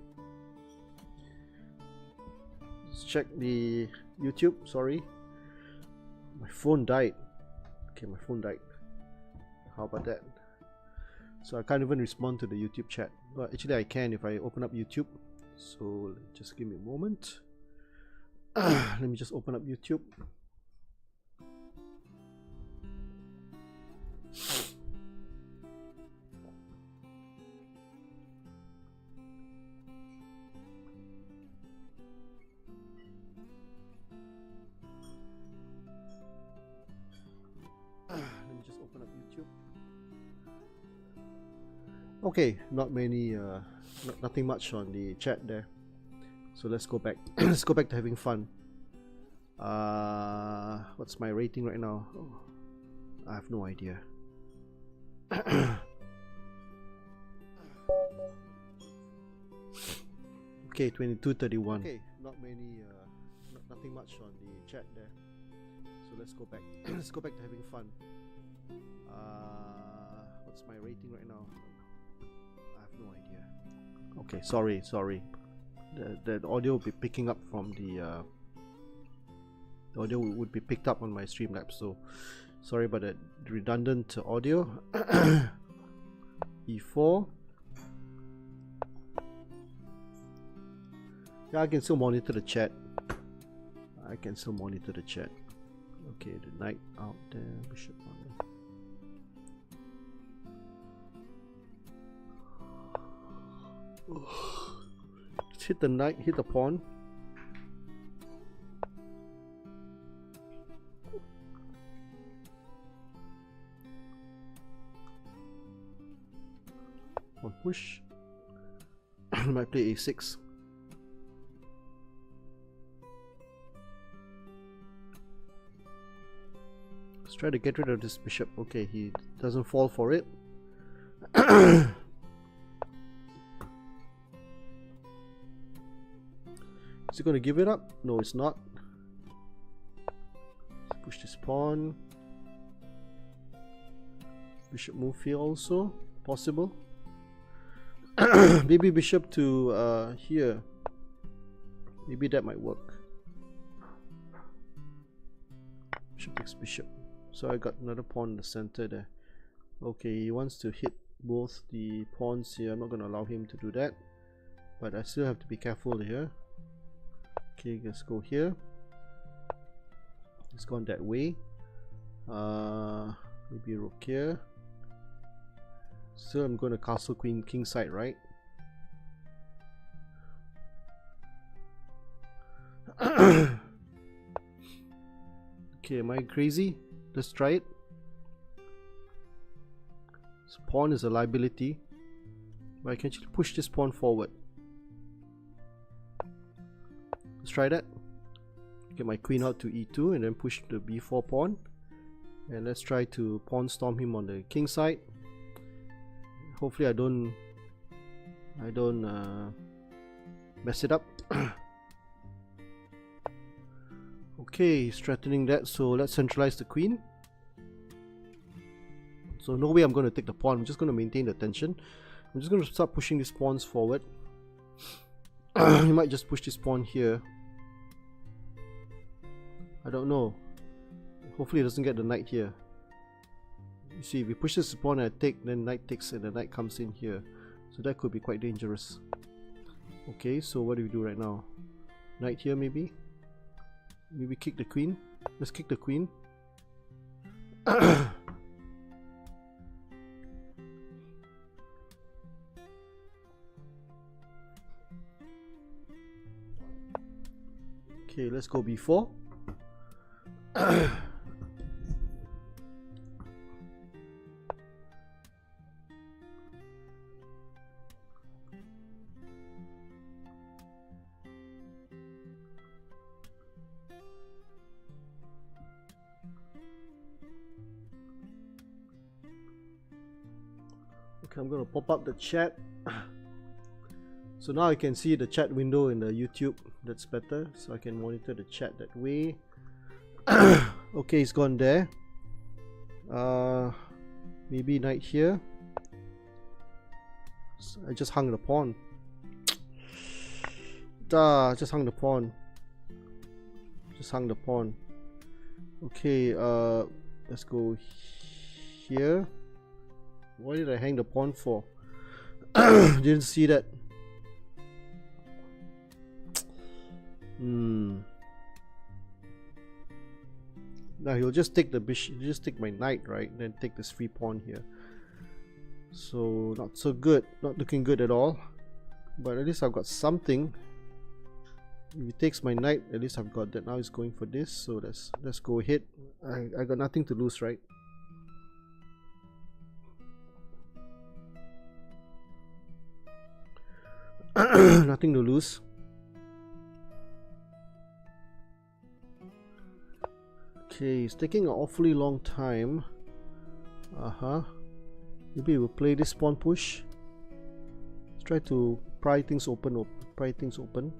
Let's check the YouTube. Sorry, my phone died. Okay, my phone died. How about that? So I can't even respond to the YouTube chat. But actually I can if I open up YouTube. So just give me a moment. Let me just open up YouTube. Okay, not many, nothing much on the chat there. So let's go back. Let's go back to having fun. What's my rating right now? Oh, I have no idea. Okay, 22:31. Okay, not many, nothing much on the chat there. So let's go back. Let's go back to having fun. What's my rating right now? No idea. Okay, sorry. The audio will be picking up from the audio would be picked up on my Streamlabs. So sorry about that redundant audio. E4. Yeah, I can still monitor the chat. Okay, the knight out there, bishop on there. Let's hit the knight, hit the pawn. One push. Might play a6. Let's try to get rid of this bishop. Okay, he doesn't fall for it. Is he going to give it up? No, it's not. Let's push this pawn. Bishop move here also. Possible. Maybe bishop to here. Maybe that might work. Bishop takes bishop. So I got another pawn in the center there. Okay, he wants to hit both the pawns here. I'm not going to allow him to do that. But I still have to be careful here. Okay, let's go here. Let's go on that way. Maybe rook here. Still, I'm going to castle queen king side, right? Okay, am I crazy? Let's try it. This pawn is a liability, but I can actually push this pawn forward. Let's try that. Get my queen out to e2 and then push the b4 pawn. And let's try to pawn storm him on the king side. Hopefully I don't mess it up. Okay, he's threatening that, so let's centralize the queen. So no way I'm going to take the pawn. I'm just going to maintain the tension. I'm just going to start pushing these pawns forward. He might just push this pawn here. I don't know. Hopefully he doesn't get the knight here. You see, if he pushes the pawn and I take, then knight takes and the knight comes in here. So that could be quite dangerous. Okay, so what do we do right now? Knight here maybe? Maybe kick the queen? Let's kick the queen. Okay, let's go b4. Okay, I'm gonna pop up the chat. So now I can see the chat window in the YouTube. That's better, so I can monitor the chat that way. Okay, it's gone there. Maybe knight here. So I just hung the pawn. Just hung the pawn. Just hung the pawn. Okay, let's go here. Why did I hang the pawn for? Didn't see that. Now he'll just take the bishop, just take my knight, right? Then take this free pawn here. So not so good, not looking good at all. But at least I've got something. If he takes my knight, at least I've got that. Now he's going for this, so let's go ahead. I got nothing to lose, right? Nothing to lose. Okay, it's taking an awfully long time. Maybe we'll play this pawn push. Let's try to pry things open. Pry things open.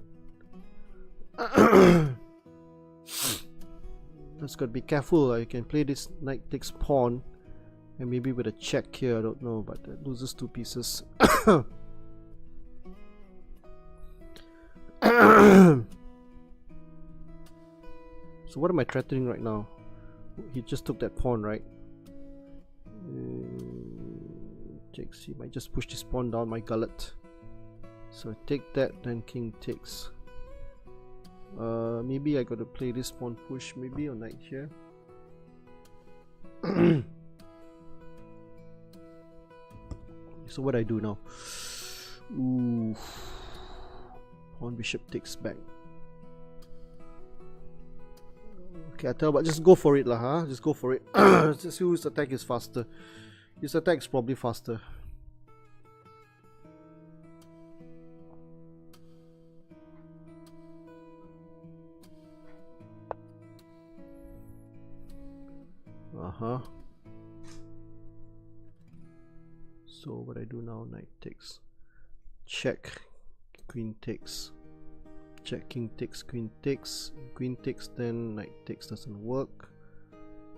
Just gotta be careful. I can play this knight takes pawn, and maybe with a check here. I don't know, but that loses 2 pieces. So what am I threatening right now? He just took that pawn, right? Takes. He might just push this pawn down my gullet. So I take that, then king takes. Maybe I gotta play this pawn push, maybe on knight here. So what I do now? Ooh, pawn bishop takes back. Okay, I tell you what, just go for it lah, huh? Just go for it. Just see whose attack is faster. His attack is probably faster. So what I do now? Knight takes, check, queen takes, check, king takes, queen takes, then knight takes doesn't work,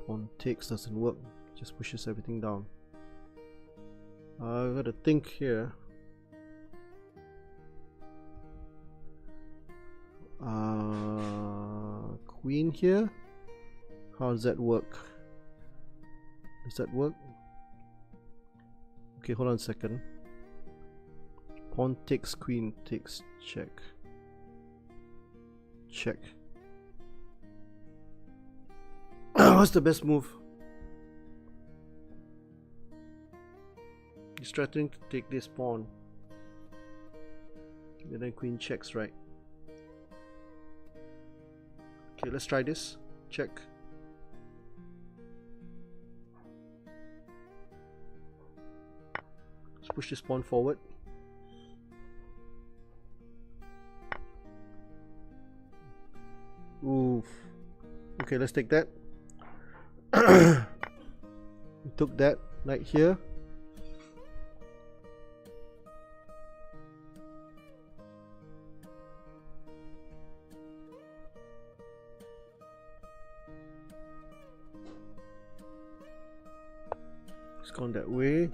pawn takes doesn't work, just pushes everything down. I gotta think here. Queen here. How does that work? Does that work? Okay, hold on a second. Pawn takes, queen takes, check. Check. What's the best move? He's threatening to take this pawn. And then queen checks, right? Okay, let's try this. Check. Let's push this pawn forward. Oof. Okay, let's take that. We took that. Knight here. It's gone that way.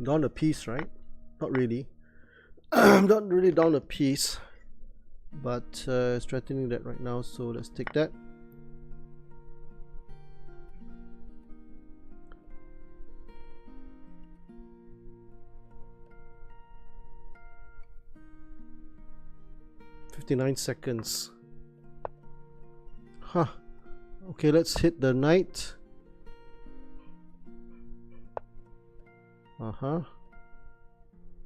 Down a piece, right? Not really. Not really down a piece, but it's threatening that right now, so let's take that. "59 seconds. Huh. Okay, let's hit the knight.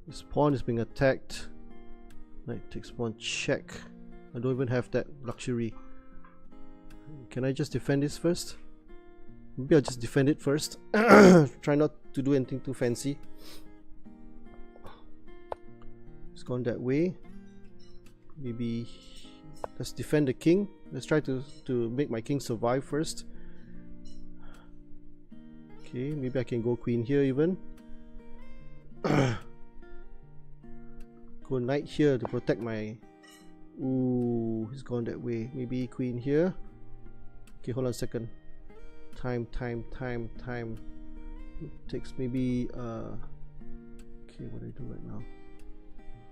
This pawn is being attacked. Knight takes pawn, check. I don't even have that luxury. Can I just defend this first? Maybe I'll just defend it first. Try not to do anything too fancy. It's gone that way. Maybe let's defend the king. Let's try to make my king survive first. Okay, maybe I can go queen here even. Go knight here to protect my... Ooh, he's gone that way. Maybe queen here. Okay, hold on a second. Time. It takes maybe okay, what do I do right now?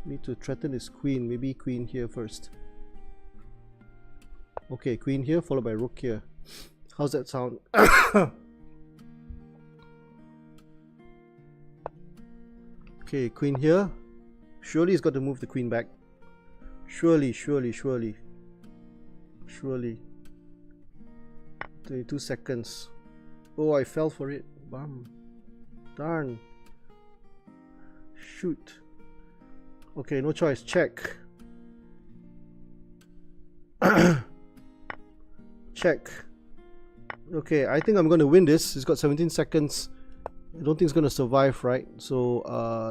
Need to threaten his queen. Maybe queen here first. Okay, queen here followed by rook here. How's that sound? Okay, queen here. Surely he's got to move the queen back. Surely. 22 seconds. Oh, I fell for it. Bam. Darn. Shoot. Okay, no choice. Check. Check. Okay, I think I'm going to win this. He's got 17 seconds. I don't think it's going to survive, right? So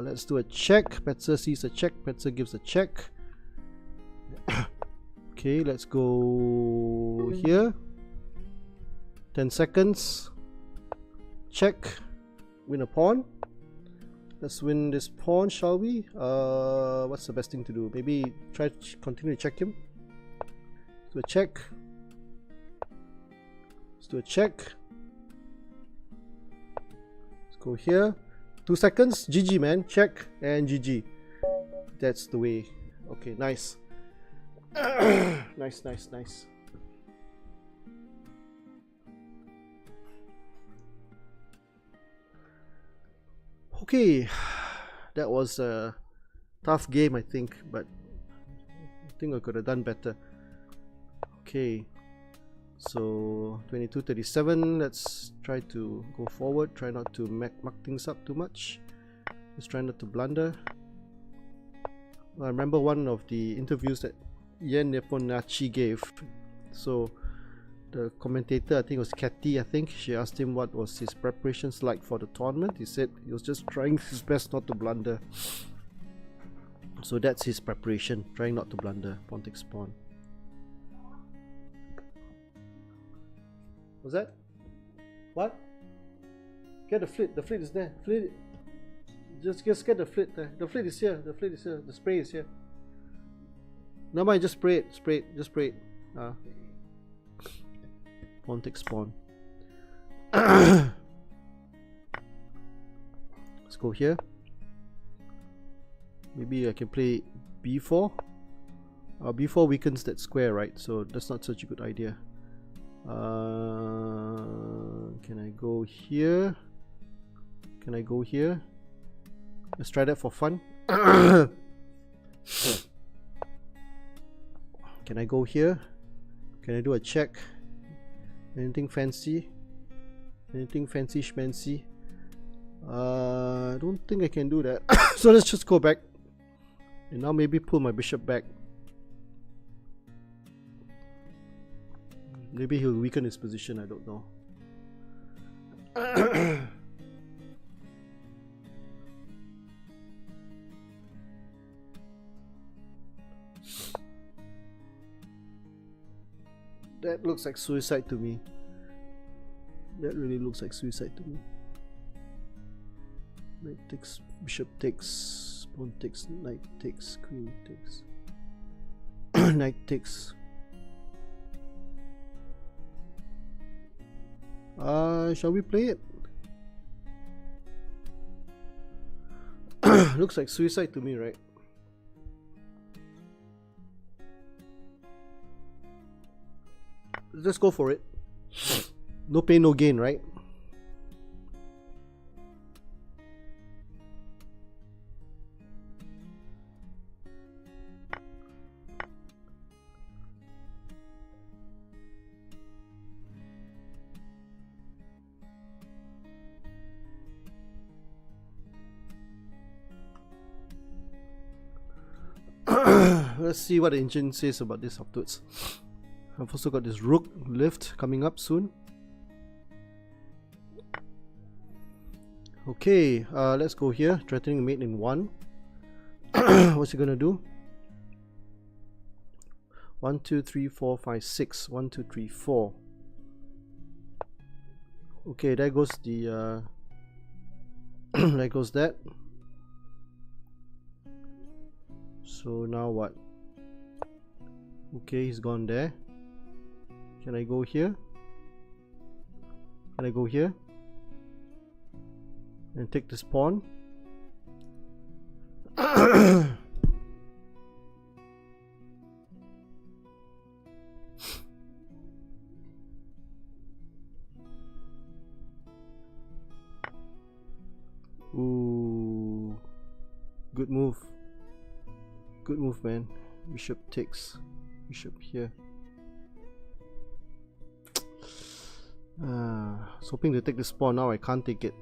let's do a check. Petzer sees a check. Petzer gives a check. Okay, let's go here. 10 seconds. Check. Win a pawn. Let's win this pawn, shall we? What's the best thing to do? Maybe try to continue to check him. Do a check. Let's do a check. Let's go here. 2 seconds. GG, man. Check and GG. That's the way. Okay, nice. Nice. Okay, that was a tough game, I think, but I think I could have done better. Okay, so 22-37. Let's try to go forward. Try not to muck things up too much. Let's try not to blunder. I remember one of the interviews that Yen Nepomniachtchi gave. So the commentator, I think it was Kathy, I think, she asked him what was his preparations like for the tournament. He said he was just trying his best not to blunder. So that's his preparation, trying not to blunder. Pawn takes pawn. What's that? What? Get the fleet. The fleet is there. Fleet. Just get the fleet there. The fleet is here. The fleet is here. The spray is here. No mind, just spray it. Spray it. Just spray it. Pawn takes pawn. Let's go here. Maybe I can play b4. b4 weakens that square, right? So that's not such a good idea. Can I go here? Can I go here? Let's try that for fun. Can I go here? Can I do a check? Anything fancy? Anything fancy schmancy? I don't think I can do that. So let's just go back. And now maybe pull my bishop back. Maybe he'll weaken his position, I don't know. That looks like suicide to me. That really looks like suicide to me. Knight takes, bishop takes, pawn takes, knight takes, queen takes. Knight takes. Shall we play it? Looks like suicide to me, right? Let's go for it. No pain, no gain, right? let's see what the engine says about this afterwards. I've also got this rook lift coming up soon. Okay, let's go here. Threatening mate in 1. What's he gonna do? 1, 2, 3, 4, 5, 6. 1, 2, 3, 4. Okay, there goes the there goes that. So now what? Okay, he's gone there. Can I go here? Can I go here and take this pawn? Ooh, good move. Good move, man. Bishop takes. Bishop here. I was hoping to take this pawn. Now I can't take it.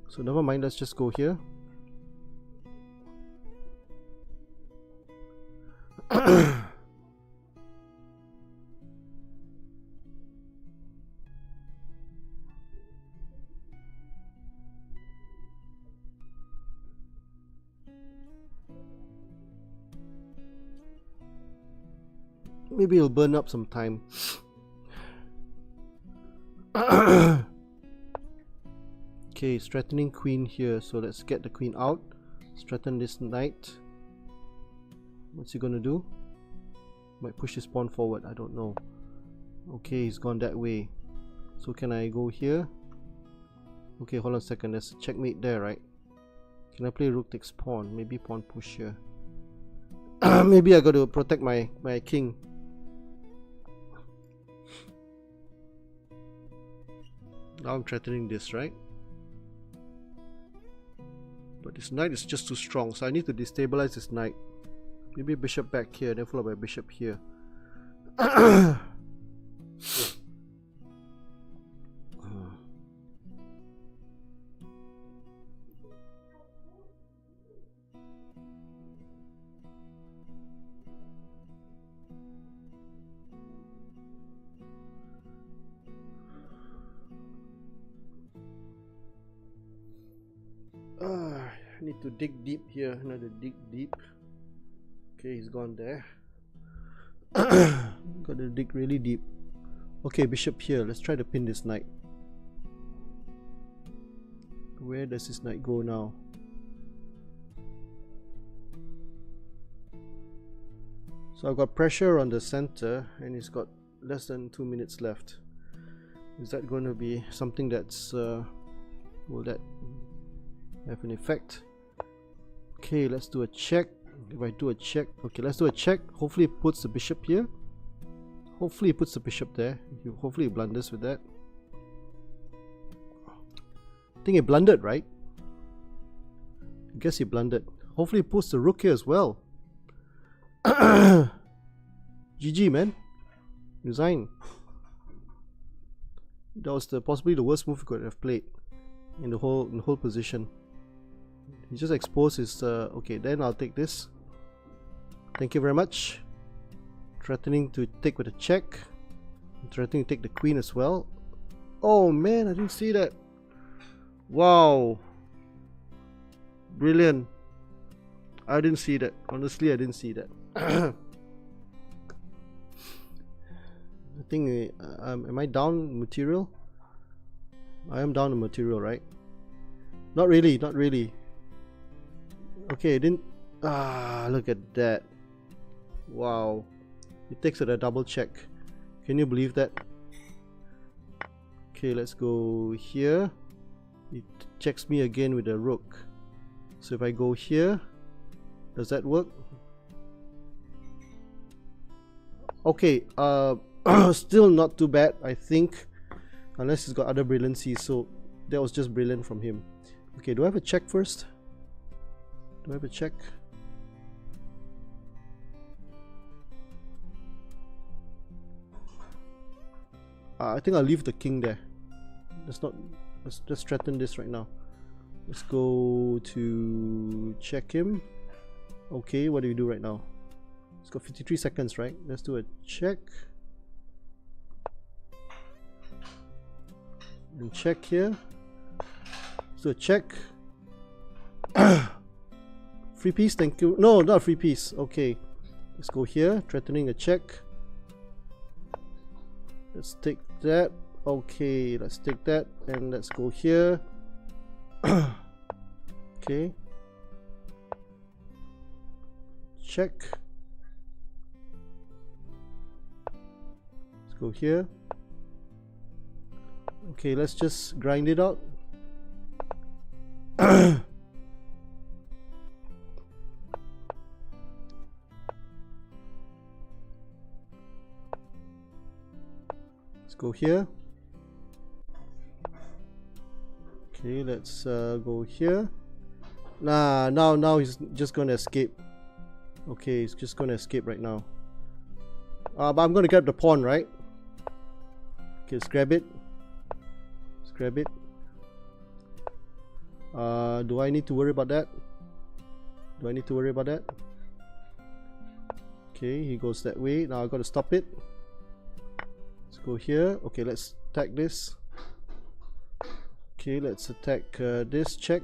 So never mind. Let's just go here. Maybe it'll burn up some time. Okay, strengthening queen here, so let's get the queen out. Strengthen this knight. What's he gonna do? Might push his pawn forward, I don't know. Okay, he's gone that way. So can I go here? Okay, hold on a second, there's a checkmate there, right? Can I play rook takes pawn? Maybe pawn push here. Maybe I got to protect my king. Now I'm threatening this, right? But this knight is just too strong, so I need to destabilize this knight. Maybe bishop back here, then followed by bishop here. I need to dig deep here. Another dig deep. Okay, he's gone there. Gotta dig really deep. Okay, bishop here. Let's try to pin this knight. Where does this knight go now? So I've got pressure on the center and he's got less than 2 minutes left. Is that going to be something that's will that have an effect? Okay, let's do a check. If I do a check, okay, let's do a check. Hopefully it puts the bishop here. Hopefully it puts the bishop there. Hopefully it blunders with that. I think it blundered, right? I guess he blundered. Hopefully it puts the rook here as well. GG, man. Resign. That was possibly the worst move he could have played in the whole position. He just exposed his okay, then I'll take this. Thank you very much. Threatening to take with a check. Threatening to take the queen as well. Oh man, I didn't see that. Wow. Brilliant. I didn't see that. Honestly, I didn't see that. I think am I down material? I am down in material, right? Not really, not really. Okay, it didn't. Ah, look at that. Wow. It takes it a double check. Can you believe that? Okay, let's go here. It checks me again with a rook. So if I go here, does that work? Okay, still not too bad, I think. Unless he's got other brilliancy, so that was just brilliant from him. Okay, do I have a check first? Do I have a check? I think I'll leave the king there. Let's just threaten this right now. Let's go to check him. Okay, what do we do right now? It's got 53 seconds, right? Let's do a check. And check here. Let's do a check. Free piece, thank you. No, not free piece. Okay. Let's go here. Threatening a check. Let's take that. Okay, let's take that. And let's go here. Okay. Check. Let's go here. Okay, let's just grind it out. Let's go here. Okay, let's go here. Now he's just gonna escape. Okay, he's just gonna escape right now. But I'm gonna grab the pawn, right? Okay, let's grab it. Let's grab it. Do I need to worry about that? Do I need to worry about that? Okay, he goes that way. Now I gotta stop it. Let's go here. Okay, let's attack this. Okay, let's attack this. Check.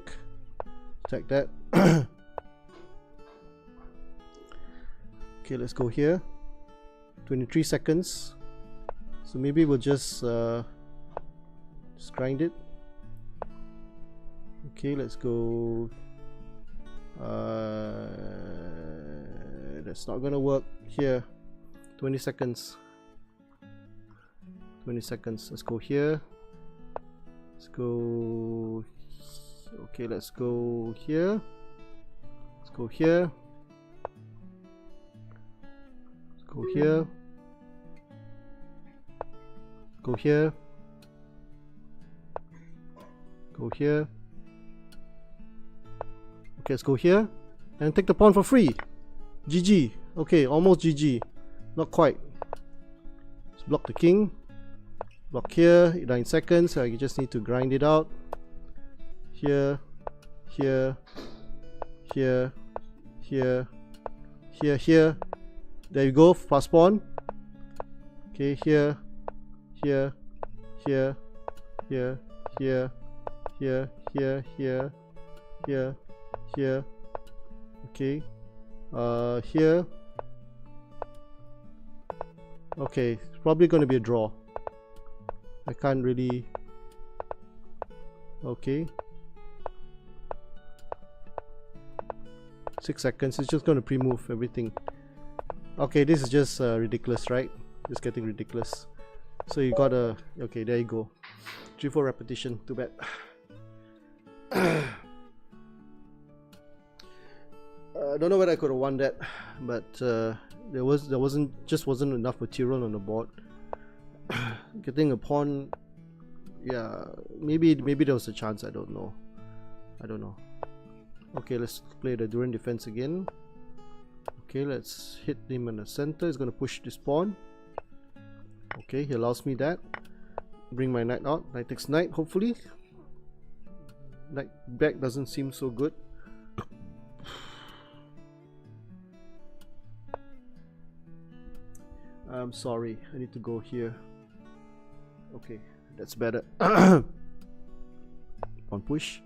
Attack that. Okay, let's go here. 23 seconds. So maybe we'll just grind it. Okay, let's go. That's not gonna work here. 20 seconds. 20 seconds. Let's go here. Let's go. Okay, let's go here. Let's go here. Let's go here. Go here. Go here. Okay, let's go here and take the pawn for free. GG. Okay, almost GG. Not quite. Let's block the king. Block here. 9 seconds. So I just need to grind it out. Here, here, here, here, here, here. There you go. Fast pawn. Okay, here, here, here, here, here, here, here, here, here, here. Okay. Here. Okay, it's probably going to be a draw. I can't really. Okay. 6 seconds. It's just going to pre-move everything. Okay, this is just ridiculous, right? It's getting ridiculous. So you gotta. Okay, there you go. 3-4 repetition. Too bad. I don't know whether I could have won that, but there wasn't enough material on the board. Getting a pawn, yeah, maybe there was a chance. I don't know. Okay, let's play the Durian Defense again. Okay, let's hit him in the center. He's gonna push this pawn. Okay, he allows me that. Bring my knight out. Knight takes knight, hopefully. Knight back doesn't seem so good. I'm sorry, I need to go here. Okay, that's better. Pawn push.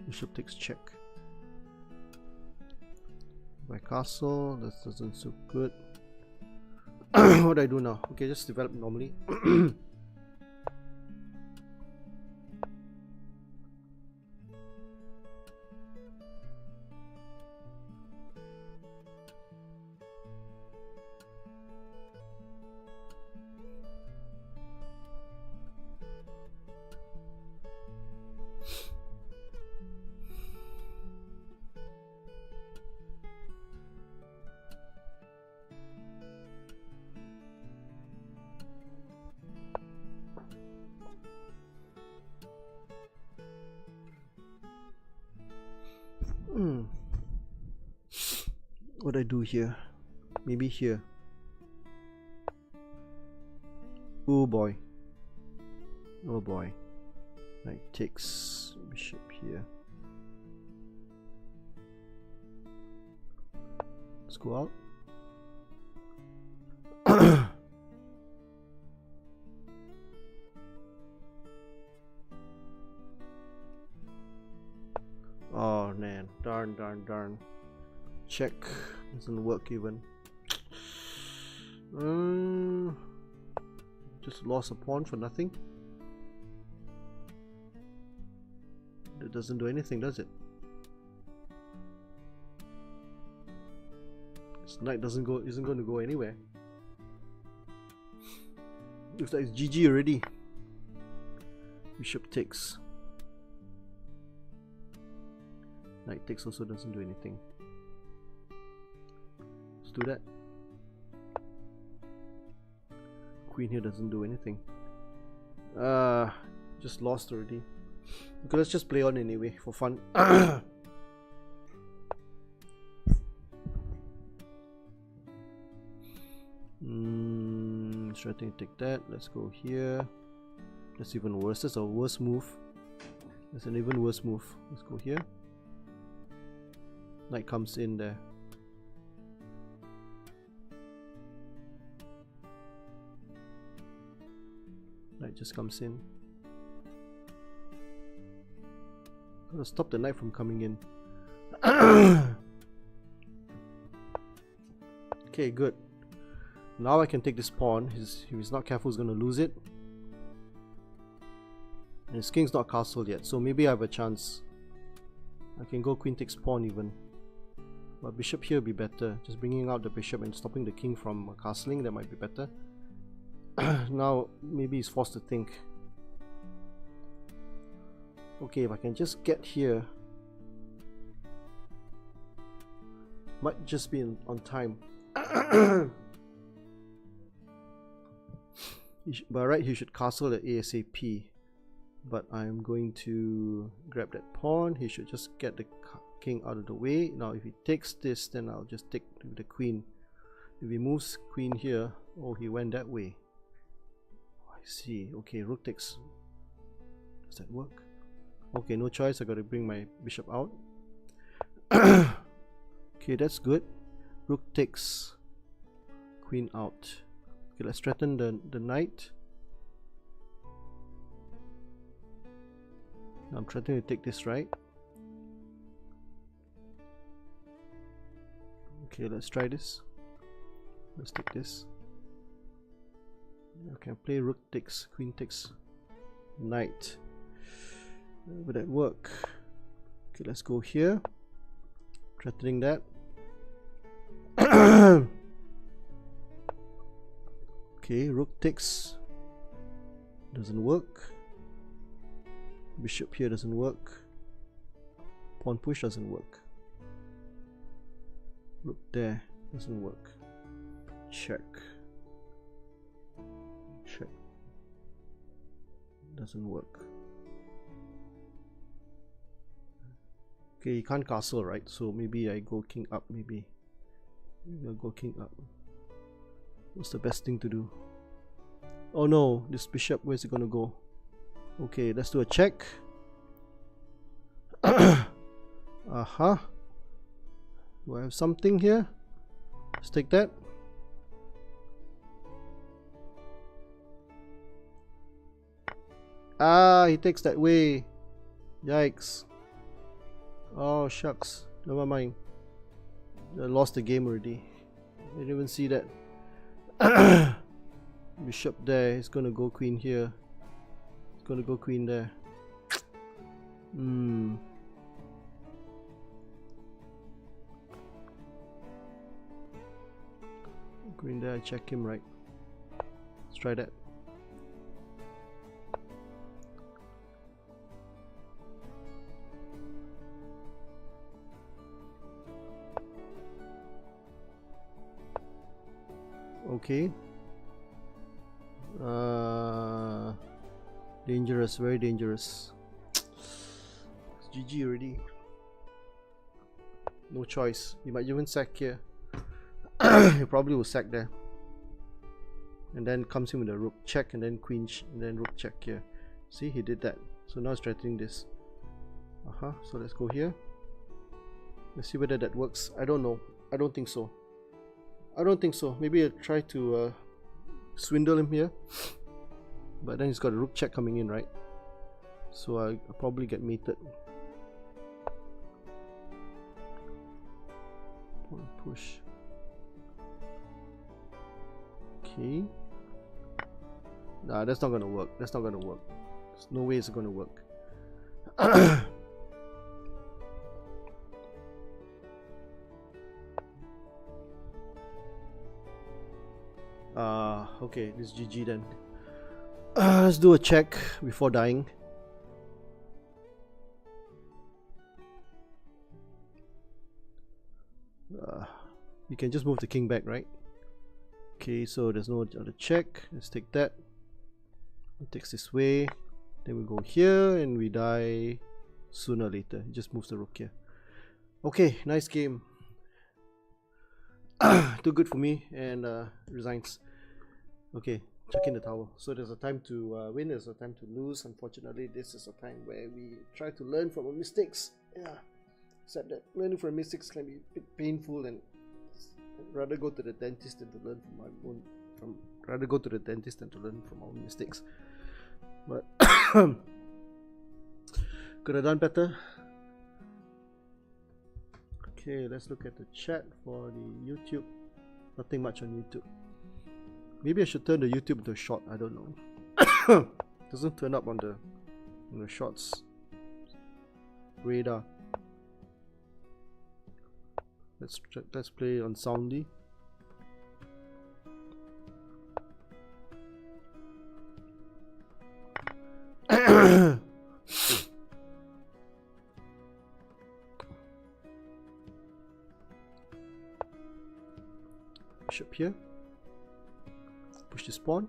Bishop takes check. My castle, that doesn't look good. What do I do now? Okay, just develop normally. What do I do here? Maybe here. Oh boy. Oh boy. Knight takes bishop here. Let's go out. Oh man, darn. Check. Doesn't work even. Just lost a pawn for nothing. That doesn't do anything, does it? This knight isn't going to go anywhere. Looks like it's GG already. Bishop takes. Knight takes also doesn't do anything. Let's do that. Queen here doesn't do anything. Just lost already. Okay, let's just play on anyway for fun. Try to take that. Let's go here. That's even worse. That's a worse move. That's an even worse move. Let's go here. Knight comes in there. Knight just comes in. Gotta stop the knight from coming in. Okay, good. Now I can take this pawn. If he's not careful, he's gonna lose it. And his king's not castled yet, so maybe I have a chance. I can go queen takes pawn even. But bishop here would be better. Just bringing out the bishop and stopping the king from castling, that might be better. Now maybe he's forced to think. Okay, if I can just get here, might just be on time. By right, he should castle at ASAP. But I'm going to grab that pawn. He should just get the king out of the way. Now if he takes this, then I'll just take the queen. If he moves queen here, oh, he went that way. I see. Okay, rook takes. Does that work? Okay, no choice. I gotta bring my bishop out. Okay, that's good. Rook takes. Queen out. Okay, let's threaten the knight. I'm threatening to take this, right? Okay, let's try this. Let's take this. Okay, play rook takes, queen takes, knight. Will that work? Okay, let's go here. Threatening that. Okay, rook takes. Doesn't work. Bishop here doesn't work. Pawn push doesn't work. Rook there doesn't work. Check. Check. Doesn't work. Okay, you can't castle, right? So maybe I go king up. Maybe I'll go king up. What's the best thing to do? Oh no, this bishop, where's it gonna go? Okay, let's do a check. Uh-huh. Do I have something here? Let's take that. Ah, he takes that way. Yikes. Oh, shucks. Never mind. I lost the game already. I didn't even see that. Bishop there. He's gonna go queen here. He's gonna go queen there. Queen there. I check him, right? Let's try that. Okay. Dangerous, very dangerous. It's GG already. No choice. He might even sack here. He probably will sack there. And then comes in with a rook check and then queen and then rook check here. See, he did that. So now it's threatening this. So let's go here. Let's see whether that works. I don't know. I don't think so. I don't think so. Maybe I'll try to swindle him here. But then he's got a rook check coming in, right? So I'll probably get mated. Pawn push. Okay. Nah, that's not gonna work. That's not gonna work. There's no way it's gonna work. Okay, this is GG then. Let's do a check before dying. You can just move the king back, right? Okay, so there's no other check. Let's take that. It takes this way. Then we go here and we die sooner or later. It just moves the rook here. Okay, nice game. Too good for me, and resigns. Okay, check in the tower. So there's a time to win, there's a time to lose. Unfortunately, this is a time where we try to learn from our mistakes. Yeah, except that learning from mistakes can be a bit painful, and I'd rather go to the dentist than to learn from my own. Rather go to the dentist than to learn from our mistakes. But could have done better. Okay, let's look at the chat for the YouTube. Nothing much on YouTube. Maybe I should turn the YouTube into a short. I don't know. Doesn't turn up on the shorts radar. Let's play on Soundy. Bishop here. Push this pawn.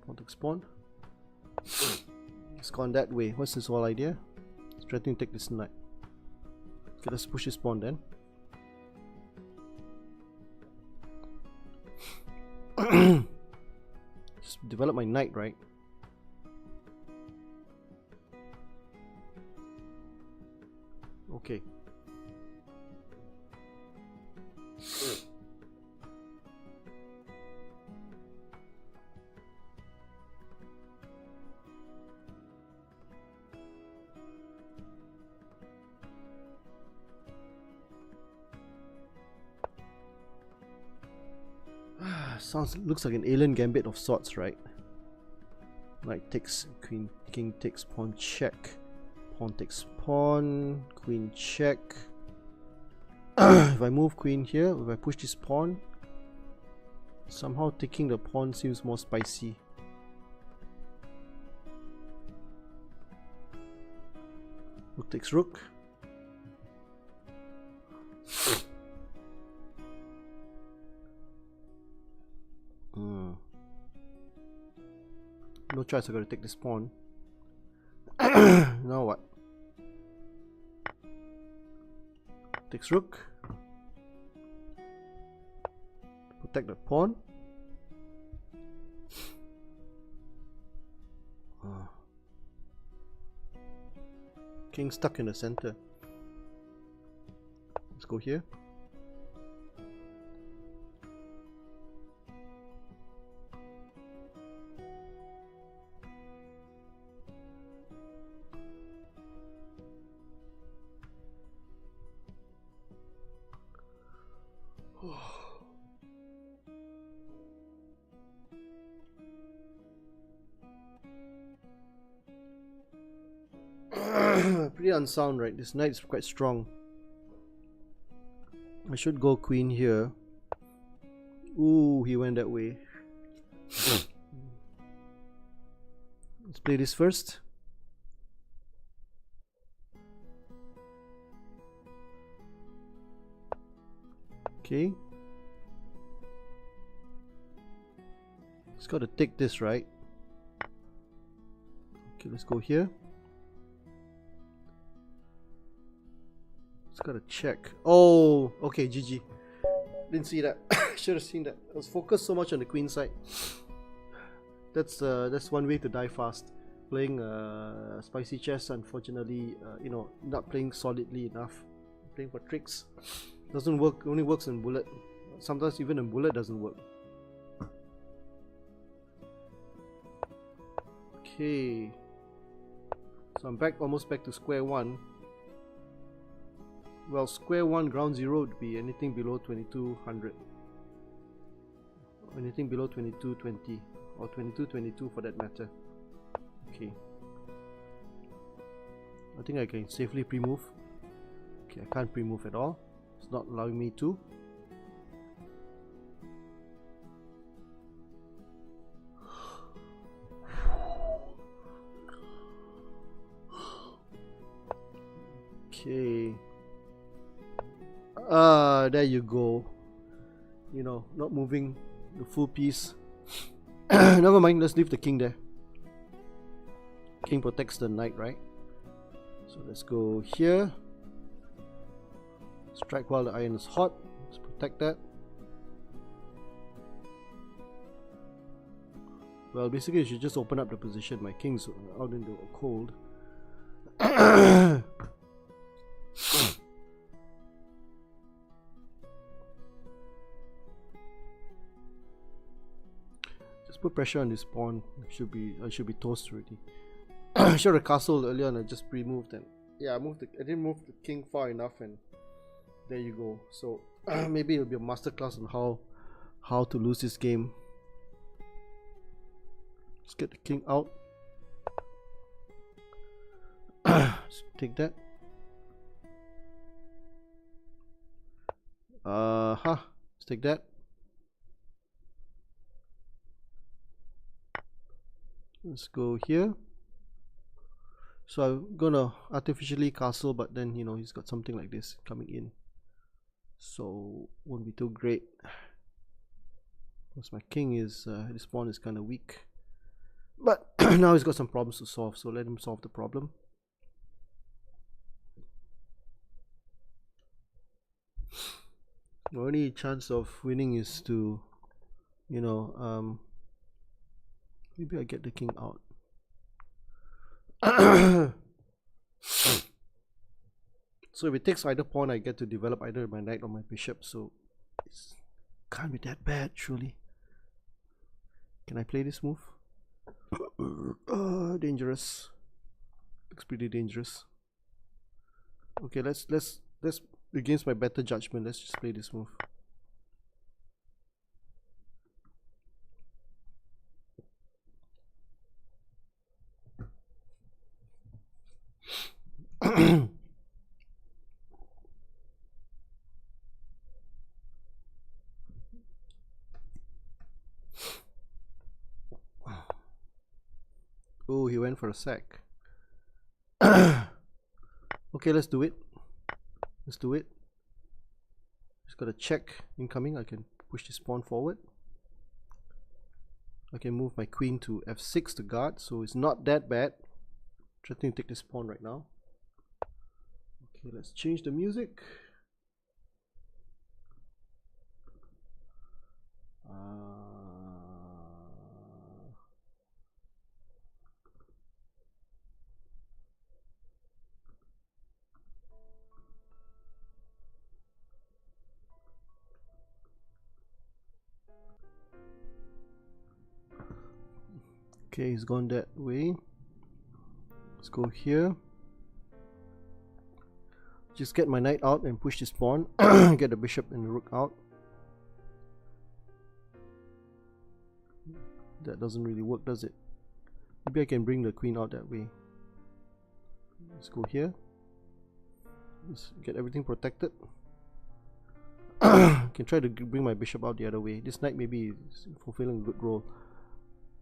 Pawn takes pawn. It's gone that way. What's this whole idea? It's threatening to take this knight. Okay, let's push this pawn then. Just develop my knight, right? Okay. Looks like an alien gambit of sorts, right? Knight takes queen, king takes pawn check, pawn takes pawn, queen check. If I move queen here, if I push this pawn, somehow taking the pawn seems more spicy. Rook takes rook. No choice, I gotta take this pawn. Now what? Takes rook. Protect the pawn. King stuck in the center. Let's go here. Pretty unsound, right? This knight is quite strong. I should go queen here. Ooh, he went that way. Let's play this first. Okay. It's got to take this, right? Okay, let's go here. It's got to check. Oh, okay, GG. Didn't see that. Should have seen that. I was focused so much on the queen side. That's one way to die fast. Playing spicy chess, unfortunately, you know, not playing solidly enough. Playing for tricks doesn't work. Only works in bullet. Sometimes even in bullet doesn't work. Okay, so I'm almost back to square one. Well, square one, ground zero would be anything below 2200, anything below 2220 or 2222 for that matter. Okay, I think I can safely pre-move. Okay, I can't pre-move at all. It's not allowing me to. Okay. There you go. You know, not moving the full piece. Never mind, let's leave the king there. King protects the knight, right? So let's go here. Strike while the iron is hot. Let's protect that. Well, basically, you should just open up the position. My king's out in the cold. Just put pressure on this pawn. I should be toast already. I should have castled earlier and I just pre-moved, and yeah, I didn't move the king far enough, and there you go. So maybe it'll be a masterclass on how to lose this game. Let's get the king out. Let's take that. Let's take that. Let's go here. So I'm gonna artificially castle, but then, you know, he's got something like this coming in, so won't be too great. Because my king is his pawn is kind of weak, but now he's got some problems to solve, so let him solve the problem. The only chance of winning is to, you know, maybe I get the king out. So if it takes either pawn, I get to develop either my knight or my bishop, so it can't be that bad, surely. Can I play this move? Dangerous. Looks pretty dangerous. Okay, let's against my better judgment, let's just play this move. Oh, he went for a sack. Okay, let's do it. Let's do it. Just got a check incoming. I can push this pawn forward. I can move my queen to f6 to guard, so it's not that bad. Threatening to take this pawn right now. Okay, let's change the music. Okay, he's gone that way. Let's go here. Just get my knight out and push this pawn. Get the bishop and the rook out. That doesn't really work, does it? Maybe I can bring the queen out that way. Let's go here. Let's get everything protected. Can try to bring my bishop out the other way. This knight maybe is fulfilling a good role.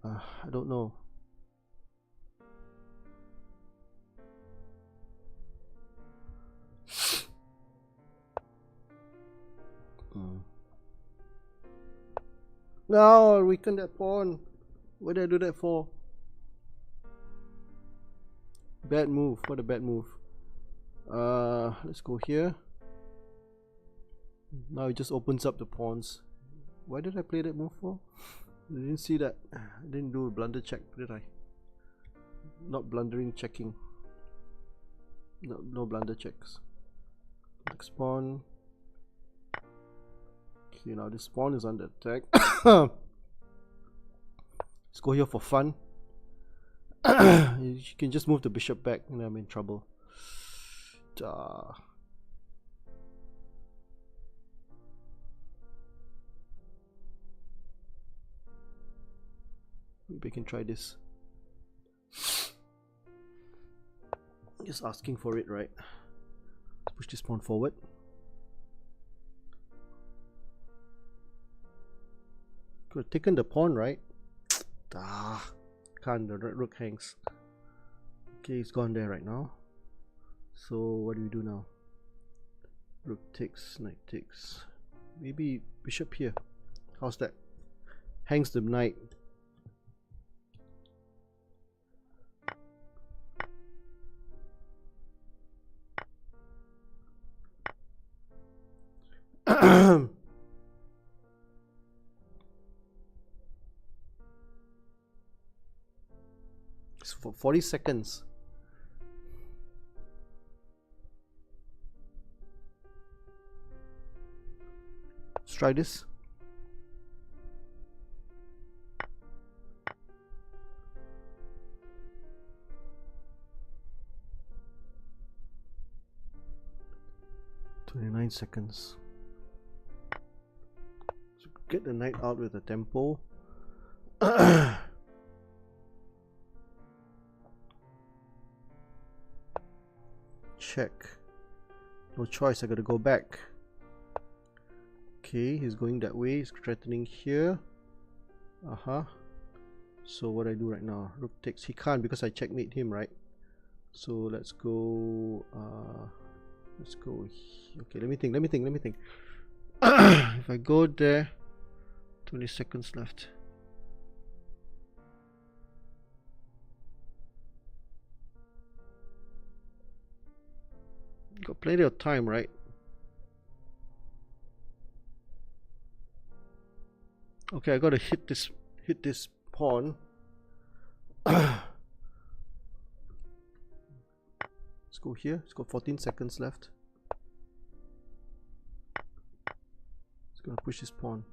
I don't know. No, weaken that pawn. What did I do that for? Bad move. What a bad move. Let's go here. Now it just opens up the pawns. Why did I play that move for? I didn't see that. I didn't do a blunder check, did I? Not blundering checking. No blunder checks. Next pawn. Okay, now this pawn is under attack. Let's go here for fun. You can just move the bishop back and I'm in trouble. Maybe I can try this. Just asking for it, right? Let's push this pawn forward. Could have taken the pawn, right? Can't, the rook hangs. Okay, it's gone there right now. So what do we do now? Rook takes, knight takes. Maybe bishop here. How's that? Hangs the knight. It's for 40 seconds. Let's try this. "29 seconds. So get the knight out with a tempo. Check. No choice, I gotta go back. Okay, he's going that way, he's threatening here. So what I do right now? Rook takes. He can't because I checkmate him, right? So let's go okay, let me think. If I go there, 20 seconds left. Got plenty of time, right? Okay, I gotta hit this pawn. Let's go here. It's got 14 seconds left. It's gonna push this pawn.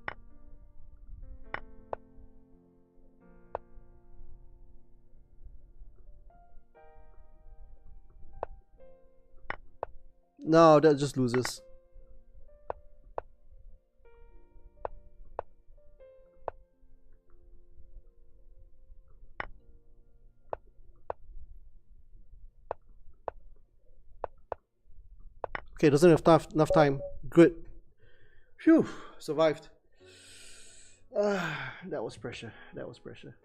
No, that just loses. Okay, doesn't have enough time. Good. Phew, survived. That was pressure. That was pressure.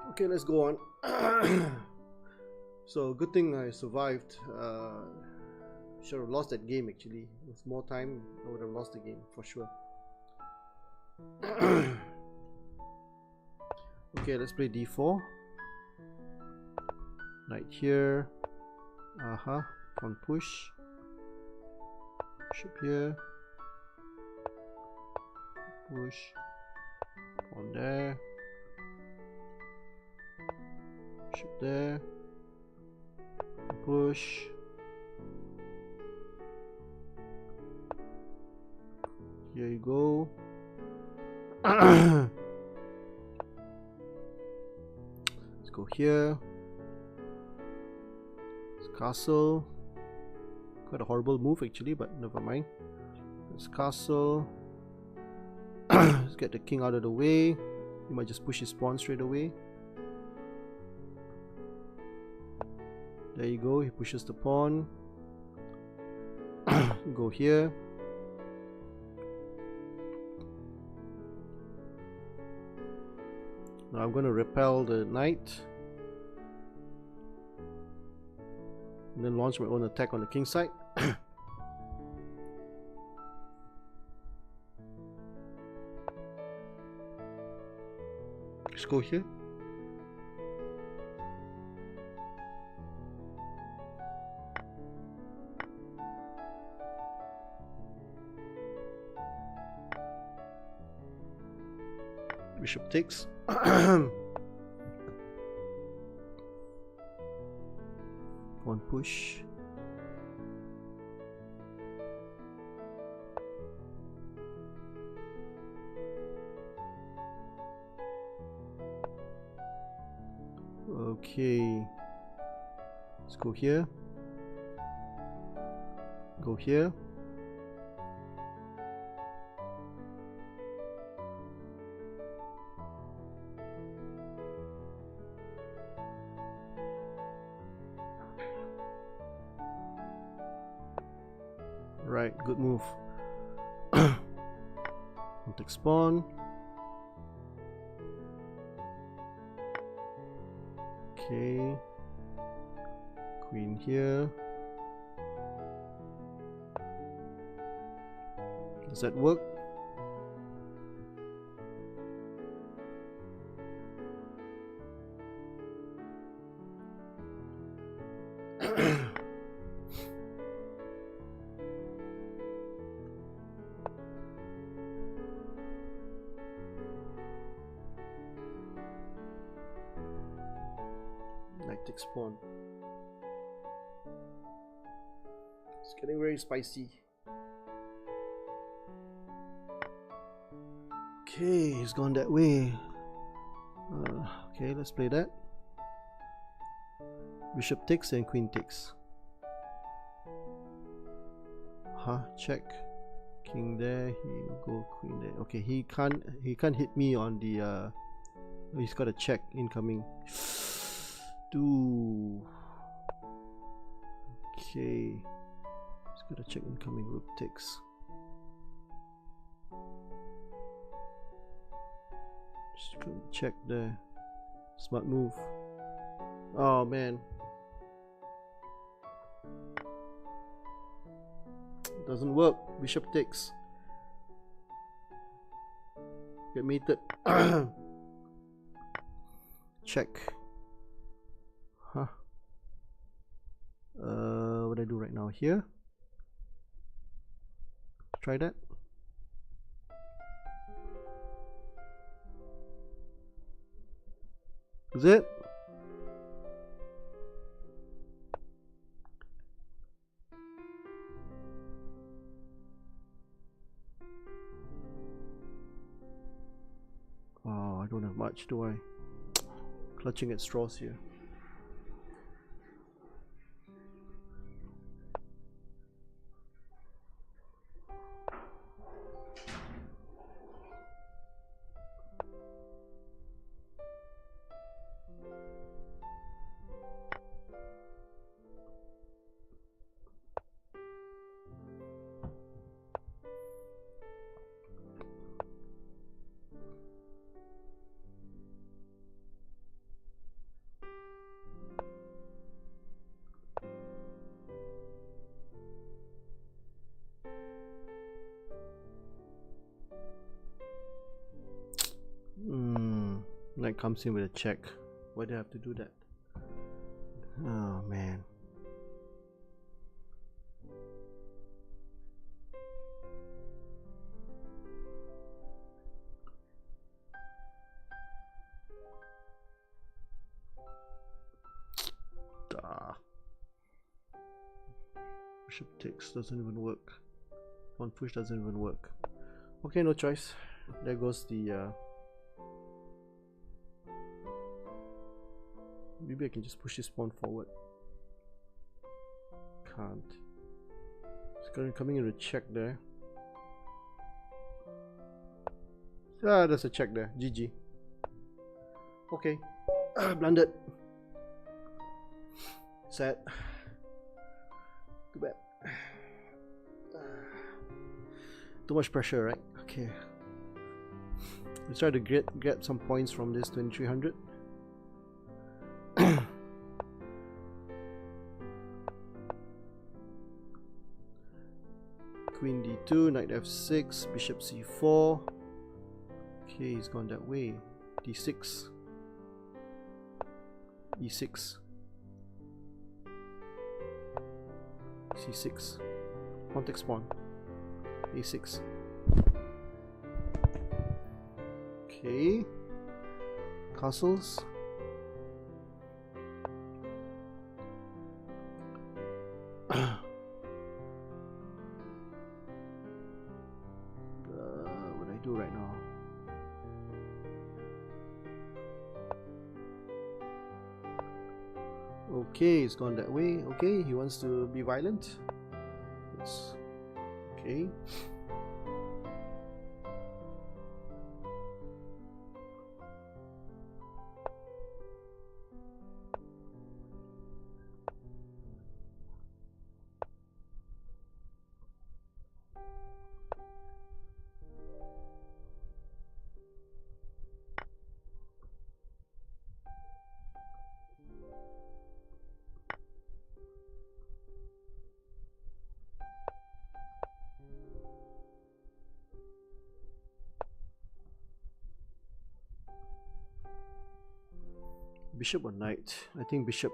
Okay, let's go on. So good thing I survived. Should have lost that game actually. With more time, I would have lost the game for sure. Okay, let's play d4. Knight here. Pawn push. Bishop here. Push. Pawn there. Bishop there. Push. Here you go. Let's go here. It's castle. Quite a horrible move actually, but never mind. It's castle. Let's get the king out of the way. He might just push his pawn straight away. There you go, he pushes the pawn. Go here. Now I'm going to repel the knight. And then launch my own attack on the king side. Let's go here. Bishop takes. One push. Okay. Let's go here. Go here. Right, good move. I'll take spawn. Okay. Queen here. Does that work? Takes pawn. It's getting very spicy. Okay, he's gone that way. Okay, let's play that. Bishop takes and queen takes. Check. King there. He will go queen there. Okay, he can't hit me on the. He's got a check incoming. Okay, just gotta check incoming. Rook takes. Just gonna check there. Smart move. Oh man, it doesn't work. Bishop takes. Get mated. Check. What do I do right now? Here. Try that. Is it? Oh, I don't have much, do I? Clutching at straws here. Knight comes in with a check. Why do I have to do that? Oh man. Bishop takes doesn't even work. Pawn push doesn't even work. Okay, no choice. There goes the Maybe I can just push this pawn forward. Can't. It's coming in a check there. Ah, there's a check there. GG. Okay. Blundered. Sad. Too bad. Too much pressure, right? Okay. Let's try to get some points from this 2300. Queen d2, knight f6, bishop c4. Okay, he's gone that way. d6, e6, c6, pawn takes pawn, a6. Okay, castles. What do I do right now? Okay, it's gone that way. Okay, he wants to be violent. It's okay. Bishop or knight? I think bishop.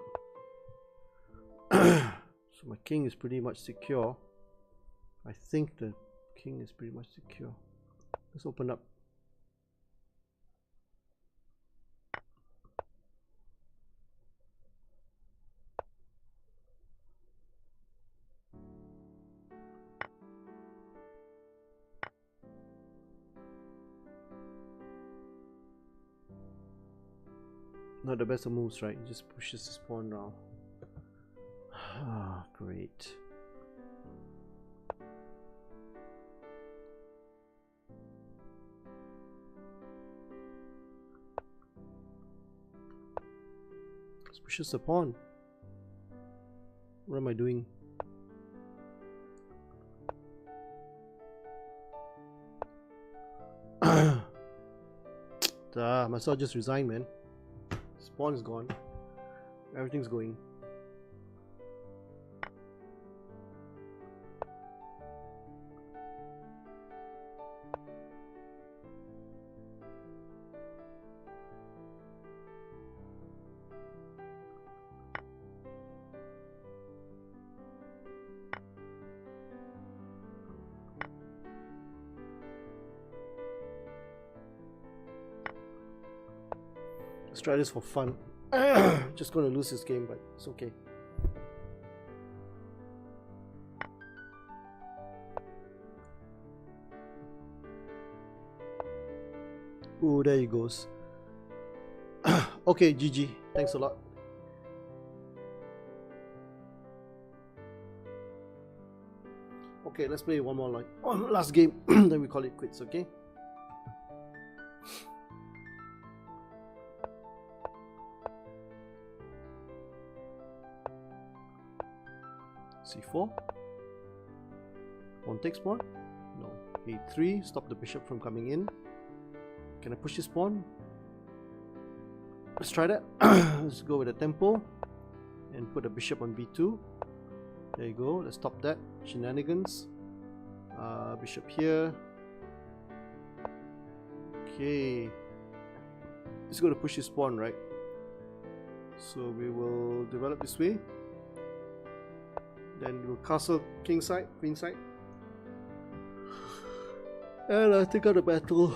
So my king is pretty much secure. I think the king is pretty much secure. Let's open up. Not the best of moves, right? He just pushes this pawn now. Ah, great. Just pushes the pawn. What am I doing? Might as well just resign, man. Pawn is gone. Everything's going. Let's try this for fun. Just gonna lose this game, but it's okay. Ooh, there he goes. Okay, GG. Thanks a lot. Okay, let's play one more last game. Then we call it quits, okay? c4. Pawn takes pawn. No. a3. Stop the bishop from coming in. Can I push this pawn? Let's try that. Let's go with a tempo and put the bishop on b2. There you go. Let's stop that shenanigans. Bishop here. Okay. It's going to push this pawn, right? So we will develop this way. Then we'll castle king side, queen side. And I take out the battle.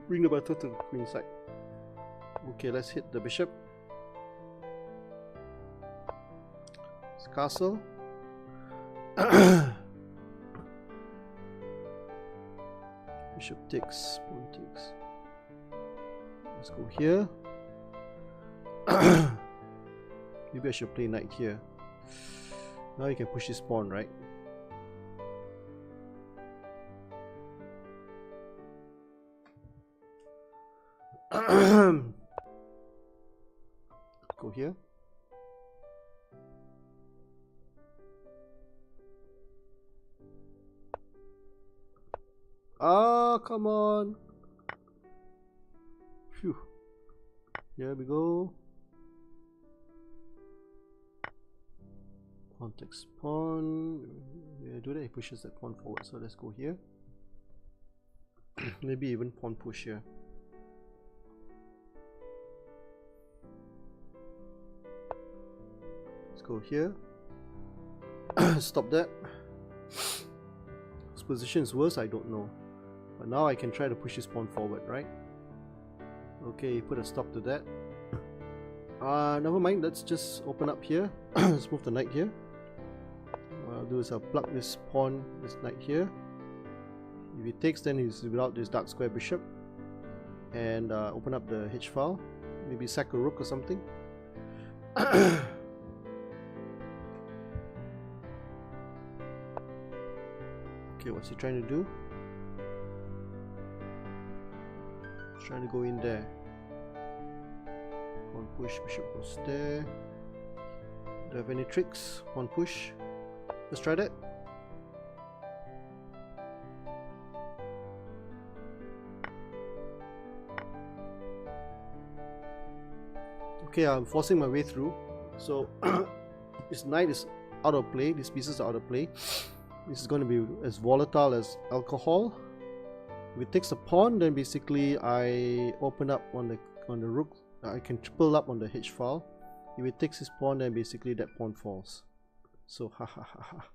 Bring the battle to the queen side. Okay, let's hit the bishop. It's castle. Bishop takes, pawn takes. Let's go here. Maybe I should play knight here. Now you can push this pawn, right? Go here. Ah, come on. Phew. Here we go. Pawn takes pawn. Yeah, do that. He pushes that pawn forward. So let's go here. Maybe even pawn push here. Let's go here. Stop that. Whose position is worse, I don't know. But now I can try to push this pawn forward, right? Okay, put a stop to that. Never mind, let's just open up here. Let's move the knight here. What I'll do is I'll plug this pawn, this knight here. If he takes, then he's without this dark square bishop. And open up the H file. Maybe sack a rook or something. Okay, what's he trying to do? He's trying to go in there. Pawn push, bishop goes there. Do I have any tricks? Pawn push. Let's try that. Okay, I'm forcing my way through. So this knight is out of play. These pieces are out of play. This is going to be as volatile as alcohol. If it takes a pawn, then basically I open up on the rook. I can pull up on the H file. If it takes his pawn, then basically that pawn falls. So ha ha ha ha.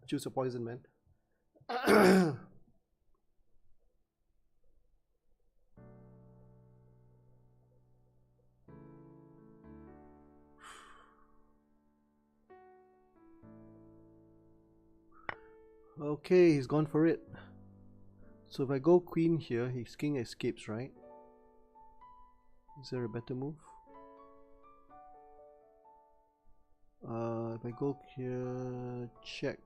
Choose a poison, man. Okay, he's gone for it. So if I go queen here, his king escapes, right? Is there a better move? If I go here, check,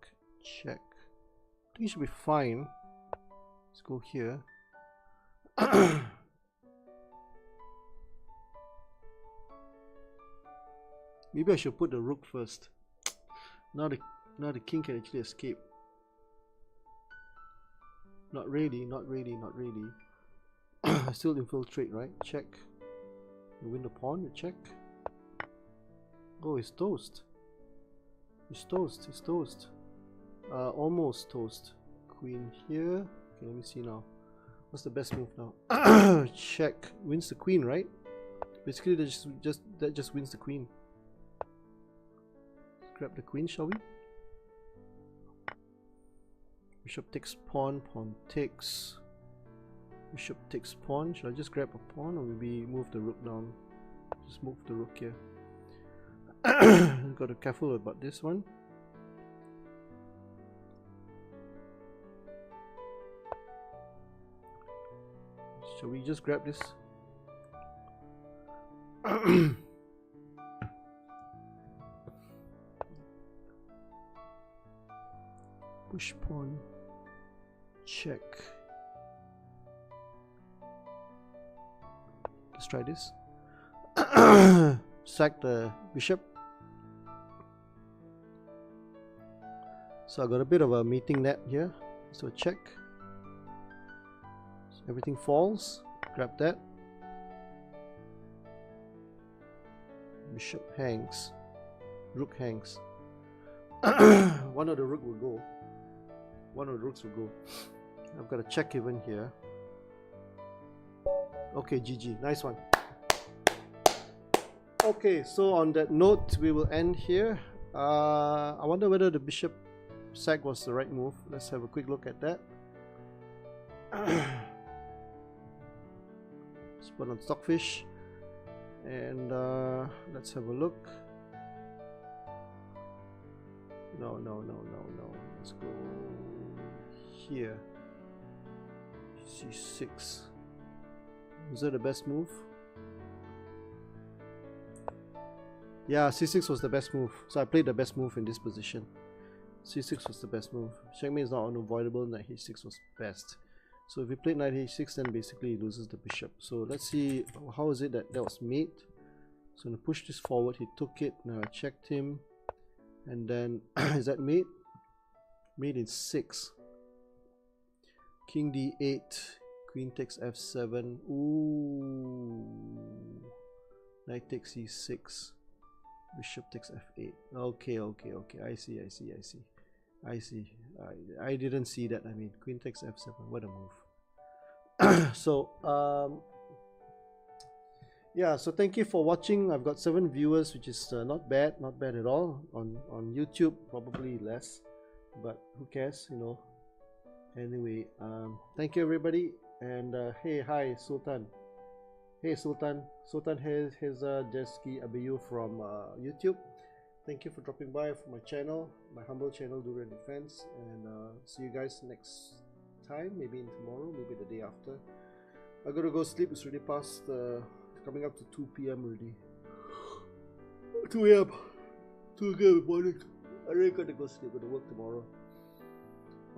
check. I think it should be fine. Let's go here. Maybe I should put the rook first. Now the king can actually escape. Not really, not really, not really. I still infiltrate, right? Check. You win the pawn, you check. Oh, he's toast. He's toast, he's toast. Almost toast. Queen here. Okay, let me see now. What's the best move now? Check. Wins the queen, right? Basically, that just wins the queen. Let's grab the queen, shall we? Bishop takes pawn, pawn takes. Bishop takes pawn. Should I just grab a pawn or maybe move the rook down? Just move the rook here. Got to be careful about this one. Shall we just grab this? Push pawn. Check. Let's try this. Sack the bishop. So I got a bit of a meeting net here. So check. So everything falls. Grab that. Bishop hangs. Rook hangs. One of the rook will go. One of the rooks will go. I've got a check even here. Okay, GG. Nice one. Okay, so on that note, we will end here. I wonder whether the bishop sack was the right move. Let's have a quick look at that. Let's put on Stockfish. And let's have a look. No. Let's go here. C6. Is that the best move? Yeah, c6 was the best move. So I played the best move in this position. c6 was the best move. Checkmate is not unavoidable. Knight h6 was best. So if he played knight h6, then basically he loses the bishop. So let's see, how is it that was mate. So I'm going to push this forward. He took it. Now I checked him. And then, is that mate? Mate in 6. King d8. Queen takes f7. Ooh. Knight takes e6. Bishop takes f8. Okay. I see. I didn't see that. I mean, queen takes f7. What a move. So, yeah. So thank you for watching. I've got 7 viewers, which is not bad at all. On YouTube, probably less, but who cares, you know. Anyway, thank you everybody. And hey, hi Sultan. Hey Sultan. Sultan has Jeski Abiyu from YouTube. Thank you for dropping by for my channel, my humble channel, Durian Defense. And see you guys next time, maybe tomorrow, maybe the day after. I gotta go sleep. It's already past coming up to 2 p.m. already. 2 a.m. 2 a.m. in the morning. I really gotta go sleep. Gotta work tomorrow.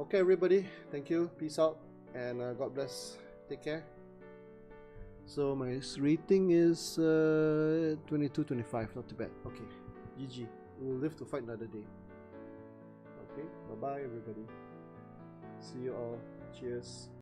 Okay everybody, thank you, peace out, and God bless. Take care. So my rating is 22-25, not too bad. Okay, GG. We'll live to fight another day. Okay, bye bye everybody. See you all. Cheers.